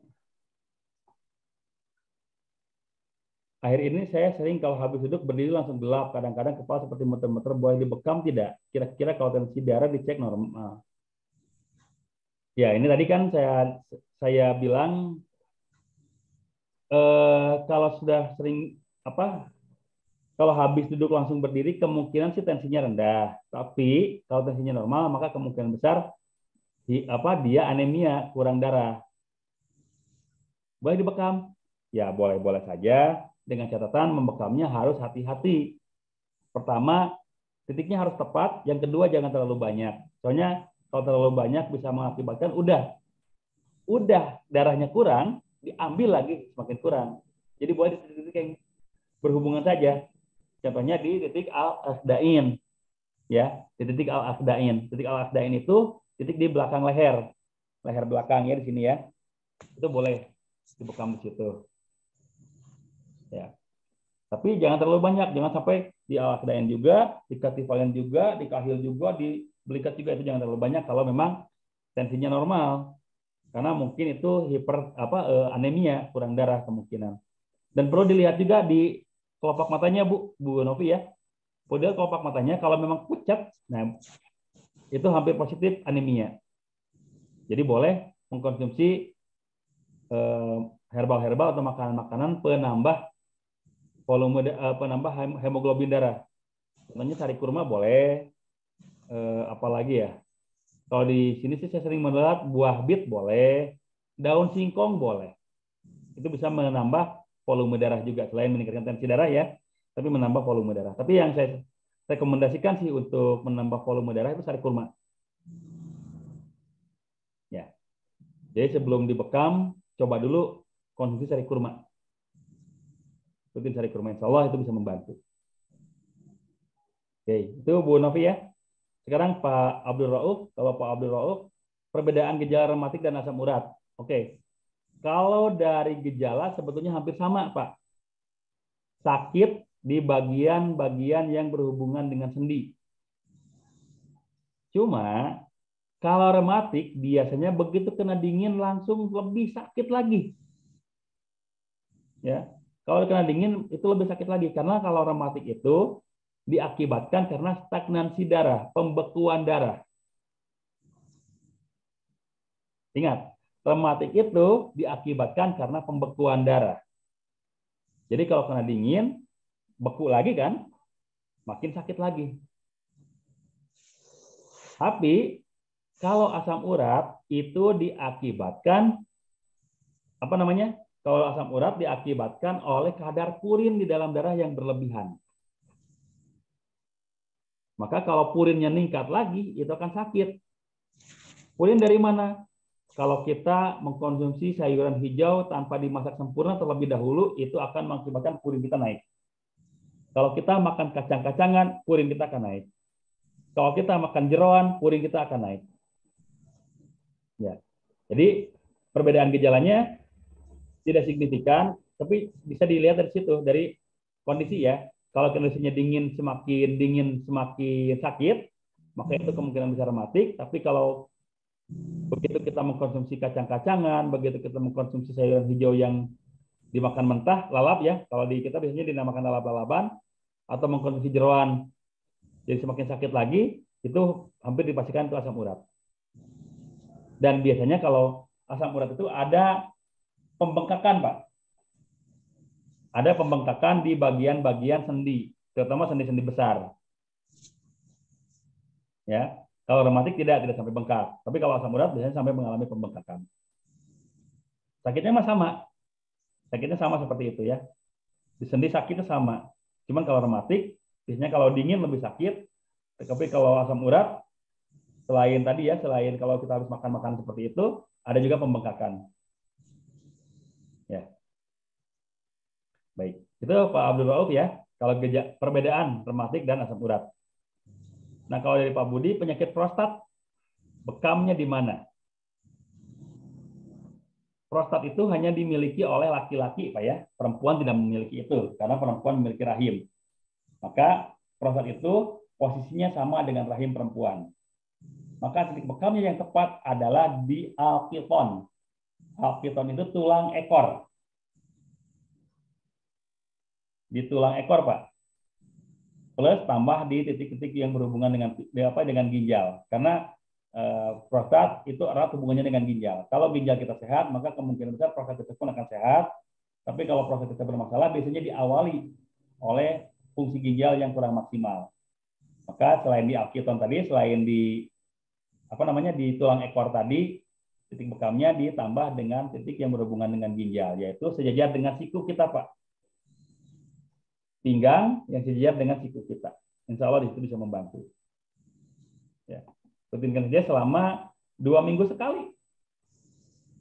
Akhir ini saya sering kalau habis duduk berdiri langsung gelap, kadang-kadang kepala seperti muter-muter, boleh dibekam tidak? Kira-kira kalau tensi darah dicek normal. Ya, ini tadi kan saya bilang kalau sudah sering kalau habis duduk langsung berdiri kemungkinan sih tensinya rendah. Tapi kalau tensinya normal maka kemungkinan besar dia anemia, kurang darah. Boleh dibekam? Ya, boleh-boleh saja. Dengan catatan membekamnya harus hati-hati. Pertama, titiknya harus tepat. Yang kedua, jangan terlalu banyak. Soalnya kalau terlalu banyak bisa mengakibatkan udah darahnya kurang, diambil lagi semakin kurang. Jadi boleh di titik-titik yang berhubungan saja. Contohnya di titik al-afdain. Ya, di titik al-afdain. Titik al-afdain itu titik di belakang leher belakang ya, di sini ya. Itu boleh dibekam di situ. Ya. Tapi jangan terlalu banyak, jangan sampai di al-afdain juga, di katifalen juga, di kahil juga, di belikat juga, itu jangan terlalu banyak kalau memang tensinya normal. Karena mungkin itu anemia, kurang darah kemungkinan. Dan perlu dilihat juga di kelopak matanya Bu Novi ya. Padahal kelopak matanya kalau memang pucat, nah itu hampir positif anemia. Jadi boleh mengkonsumsi herbal-herbal atau makanan-makanan penambah penambah hemoglobin darah. Contohnya sari kurma boleh, apalagi ya. Kalau di sini sih saya sering melihat buah bit boleh, daun singkong boleh. Itu bisa menambah volume darah juga, selain meningkatkan tensi darah ya, tapi menambah volume darah. Tapi yang saya rekomendasikan sih untuk menambah volume darah itu sari kurma. Ya. Jadi sebelum dibekam, coba dulu konsumsi sari kurma. Rutin sari kurma, insya Allah itu bisa membantu. Oke, itu Bu Novi ya. Sekarang Pak Abdul Rauf, kalau Pak Abdul Rauf, perbedaan gejala rematik dan asam urat. Oke, kalau dari gejala sebetulnya hampir sama Pak. Sakit di bagian-bagian yang berhubungan dengan sendi. Cuma kalau rematik biasanya begitu kena dingin langsung lebih sakit lagi. Ya, kalau kena dingin itu lebih sakit lagi karena kalau rematik itu diakibatkan karena stagnansi darah, pembekuan darah. Ingat, rematik itu diakibatkan karena pembekuan darah. Jadi kalau kena dingin, beku lagi kan, makin sakit lagi. Tapi kalau asam urat itu diakibatkan apa namanya? Kalau asam urat diakibatkan oleh kadar purin di dalam darah yang berlebihan. Maka kalau purinnya meningkat lagi, itu akan sakit. Purin dari mana? Kalau kita mengkonsumsi sayuran hijau tanpa dimasak sempurna terlebih dahulu, itu akan mengakibatkan purin kita naik. Kalau kita makan kacang-kacangan, purin kita akan naik. Kalau kita makan jeroan, purin kita akan naik. Ya. Jadi perbedaan gejalanya tidak signifikan, tapi bisa dilihat dari situ, dari kondisi ya. Kalau kondisinya dingin semakin sakit, maka itu kemungkinan bisa rematik. Tapi kalau begitu kita mengkonsumsi kacang-kacangan, begitu kita mengkonsumsi sayuran hijau yang dimakan mentah, lalap ya, kalau di kita biasanya dinamakan lalap-lalapan, atau mengkonsumsi jeroan, jadi semakin sakit lagi, itu hampir dipastikan itu asam urat. Dan biasanya kalau asam urat itu ada pembengkakan, Pak. Ada pembengkakan di bagian-bagian sendi, terutama sendi-sendi besar. Ya, kalau rematik tidak sampai bengkak. Tapi kalau asam urat biasanya sampai mengalami pembengkakan. Sakitnya mah sama. Sakitnya sama seperti itu ya. Di sendi sakitnya sama. Cuman kalau rematik, biasanya kalau dingin lebih sakit. Tapi kalau asam urat, selain tadi ya, selain kalau kita harus makan seperti itu, ada juga pembengkakan. Ya. Baik. Itu Pak Abdul Rauf ya. Kalau perbedaan rematik dan asam urat. Nah, kalau dari Pak Budi, penyakit prostat, bekamnya di mana? Prostat itu hanya dimiliki oleh laki-laki, Pak ya. Perempuan tidak memiliki itu, karena perempuan memiliki rahim. Maka prostat itu posisinya sama dengan rahim perempuan. Maka titik bekamnya yang tepat adalah di alkiton. Alkiton itu tulang ekor. Di tulang ekor, Pak. Plus tambah di titik-titik yang berhubungan dengan ginjal. Karena prostat itu erat hubungannya dengan ginjal. Kalau ginjal kita sehat, maka kemungkinan besar prostat kita pun akan sehat. Tapi kalau prostat kita bermasalah, biasanya diawali oleh fungsi ginjal yang kurang maksimal. Maka selain di alkiton tadi, selain di di tulang ekor tadi, titik bekamnya ditambah dengan titik yang berhubungan dengan ginjal, yaitu sejajar dengan siku kita, Pak. Pinggang yang sejajar dengan siku kita. Insya Allah itu bisa membantu. Ya. Rutinkan saja selama 2 minggu sekali.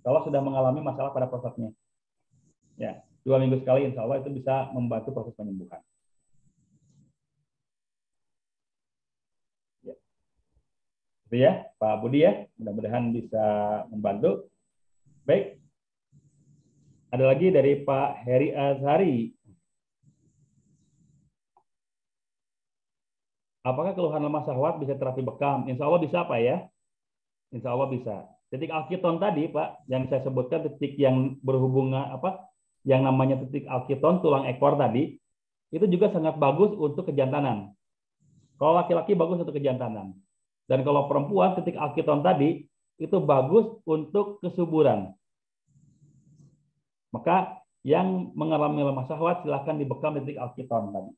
Kalau sudah mengalami masalah pada prostatnya. Ya, 2 minggu sekali insya Allah itu bisa membantu proses penyembuhan. Ya. Itu ya, Pak Budi ya. Mudah-mudahan bisa membantu. Baik. Ada lagi dari Pak Heri Azhari. Apakah keluhan lemah syahwat bisa terapi bekam? Insya Allah bisa, Pak ya. Insya Allah bisa. Titik alkiton tadi, Pak, yang saya sebutkan titik yang berhubungan yang namanya titik alkiton tulang ekor tadi, itu juga sangat bagus untuk kejantanan. Kalau laki-laki bagus untuk kejantanan. Dan kalau perempuan titik alkiton tadi itu bagus untuk kesuburan. Maka yang mengalami lemah syahwat silakan dibekam titik alkiton tadi.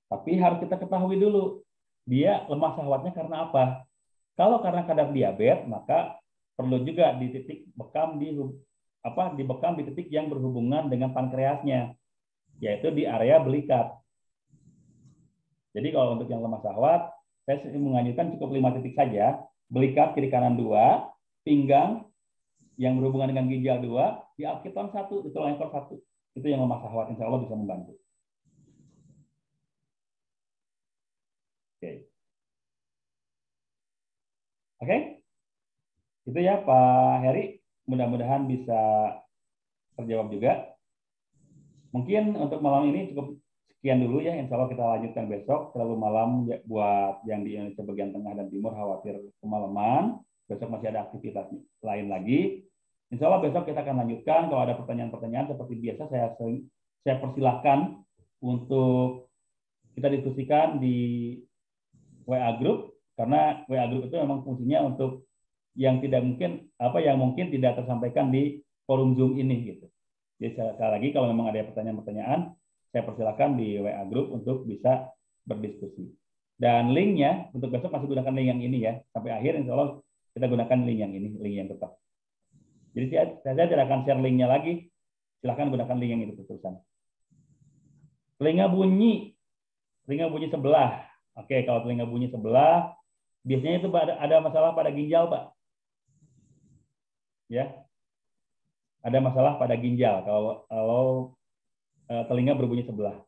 Tapi harus kita ketahui dulu, dia lemah syahwatnya karena apa? Kalau karena kadar diabetes, maka perlu juga di titik bekam dibekam di titik yang berhubungan dengan pankreasnya, yaitu di area belikat. Jadi kalau untuk yang lemah syahwat, saya menganjurkan cukup 5 titik saja, belikat kiri kanan 2, pinggang yang berhubungan dengan ginjal 2, di alkiton 1, di tulang ekor 1. Itu yang lemah syahwat, insya Allah bisa membantu. Oke, itu ya Pak Heri. Mudah-mudahan bisa terjawab juga. Mungkin untuk malam ini cukup sekian dulu ya. Insya Allah kita lanjutkan besok. Terlalu malam ya, buat yang di Indonesia bagian tengah dan timur khawatir kemalaman. Besok masih ada aktivitas lain lagi. Insya Allah besok kita akan lanjutkan. Kalau ada pertanyaan-pertanyaan seperti biasa saya persilahkan untuk kita diskusikan di WA group, karena WA group itu memang fungsinya untuk yang mungkin tidak tersampaikan di forum Zoom ini gitu. Jadi sekali lagi kalau memang ada pertanyaan-pertanyaan, saya persilakan di WA group untuk bisa berdiskusi. Dan linknya untuk besok masih gunakan link yang ini ya, sampai akhir insya Allah kita gunakan link yang ini, link yang tetap. Jadi saya tidak akan share linknya lagi, silahkan gunakan link yang itu terusan. Telinga bunyi sebelah. Oke, kalau telinga bunyi sebelah, biasanya itu ada masalah pada ginjal, Pak. Ya, ada masalah pada ginjal kalau telinga berbunyi sebelah.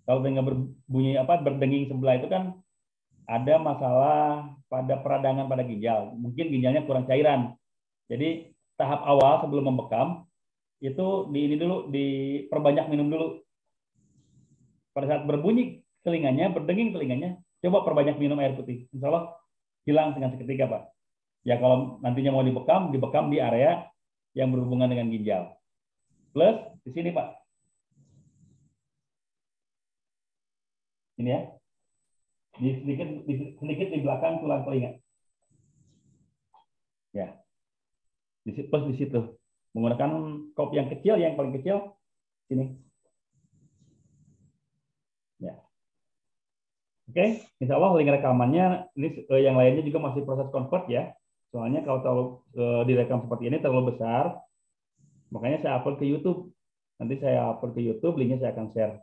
Kalau telinga berbunyi berdenging sebelah itu kan ada masalah pada peradangan pada ginjal. Mungkin ginjalnya kurang cairan. Jadi tahap awal sebelum membekam itu diperbanyak minum dulu. Pada saat berbunyi telinganya, berdenging telinganya, coba perbanyak minum air putih. Insya Allah hilang dengan seketika, Pak. Ya kalau nantinya mau dibekam di area yang berhubungan dengan ginjal. Plus di sini, Pak. Ini ya. Sedikit di belakang tulang telinga. Ya. Plus di situ. Menggunakan kop yang kecil, yang paling kecil sini. Ya. Oke, insya Allah link rekamannya ini yang lainnya juga masih proses convert ya. Soalnya kalau terlalu direkam seperti ini terlalu besar, makanya saya upload ke YouTube. Nanti saya upload ke YouTube, linknya saya akan share.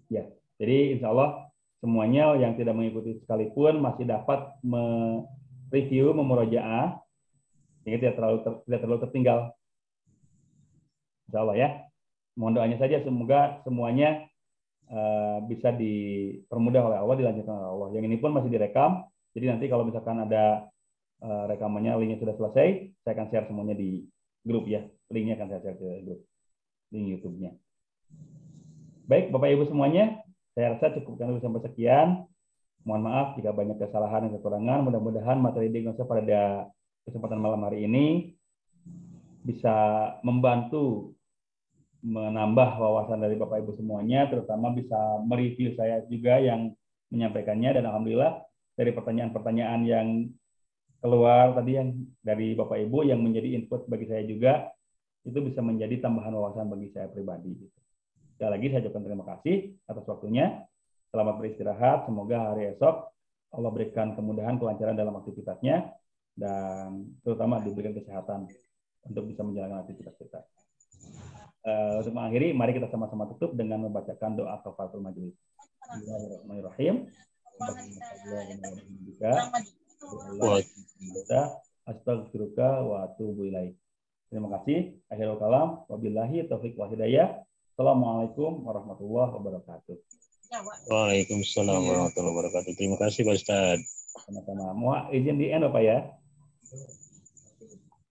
Ya, jadi insya Allah semuanya yang tidak mengikuti sekalipun masih dapat mereview, memurojaah, sehingga tidak terlalu tertinggal. Insya Allah ya. Mohon doanya saja semoga semuanya bisa dipermudah oleh Allah, dilanjutkan oleh Allah. Yang ini pun masih direkam, jadi nanti kalau misalkan ada rekamannya, linknya sudah selesai, saya akan share semuanya di grup ya. Linknya akan saya share ke grup, link YouTube-nya. Baik, Bapak Ibu semuanya, saya rasa cukupkan dulu sampai sekian. Mohon maaf jika banyak kesalahan dan kekurangan. Mudah-mudahan materi diagnosa pada kesempatan malam hari ini bisa membantu menambah wawasan dari Bapak Ibu semuanya, terutama bisa mereview saya juga yang menyampaikannya, dan alhamdulillah dari pertanyaan-pertanyaan yang keluar tadi yang dari Bapak Ibu yang menjadi input bagi saya juga, itu bisa menjadi tambahan wawasan bagi saya pribadi. Sekali lagi saya ucapkan terima kasih atas waktunya. Selamat beristirahat, semoga hari esok Allah berikan kemudahan, kelancaran dalam aktivitasnya, dan terutama diberikan kesehatan untuk bisa menjalankan aktivitas kita. Untuk mengakhiri, mari kita sama-sama tutup dengan membacakan doa kafaratul majelis. Bismillahirrahmanirrahim. Astaghfiruka wa atubu ilaik. Terima kasih. Akhirul kalam. Wabillahi taufiq wa hidayah. Assalamualaikum warahmatullahi wabarakatuh. Waalaikumsalam warahmatullahi wabarakatuh. Terima kasih Pak Ustadz. Sama-sama. Mau izin di end Bapak ya.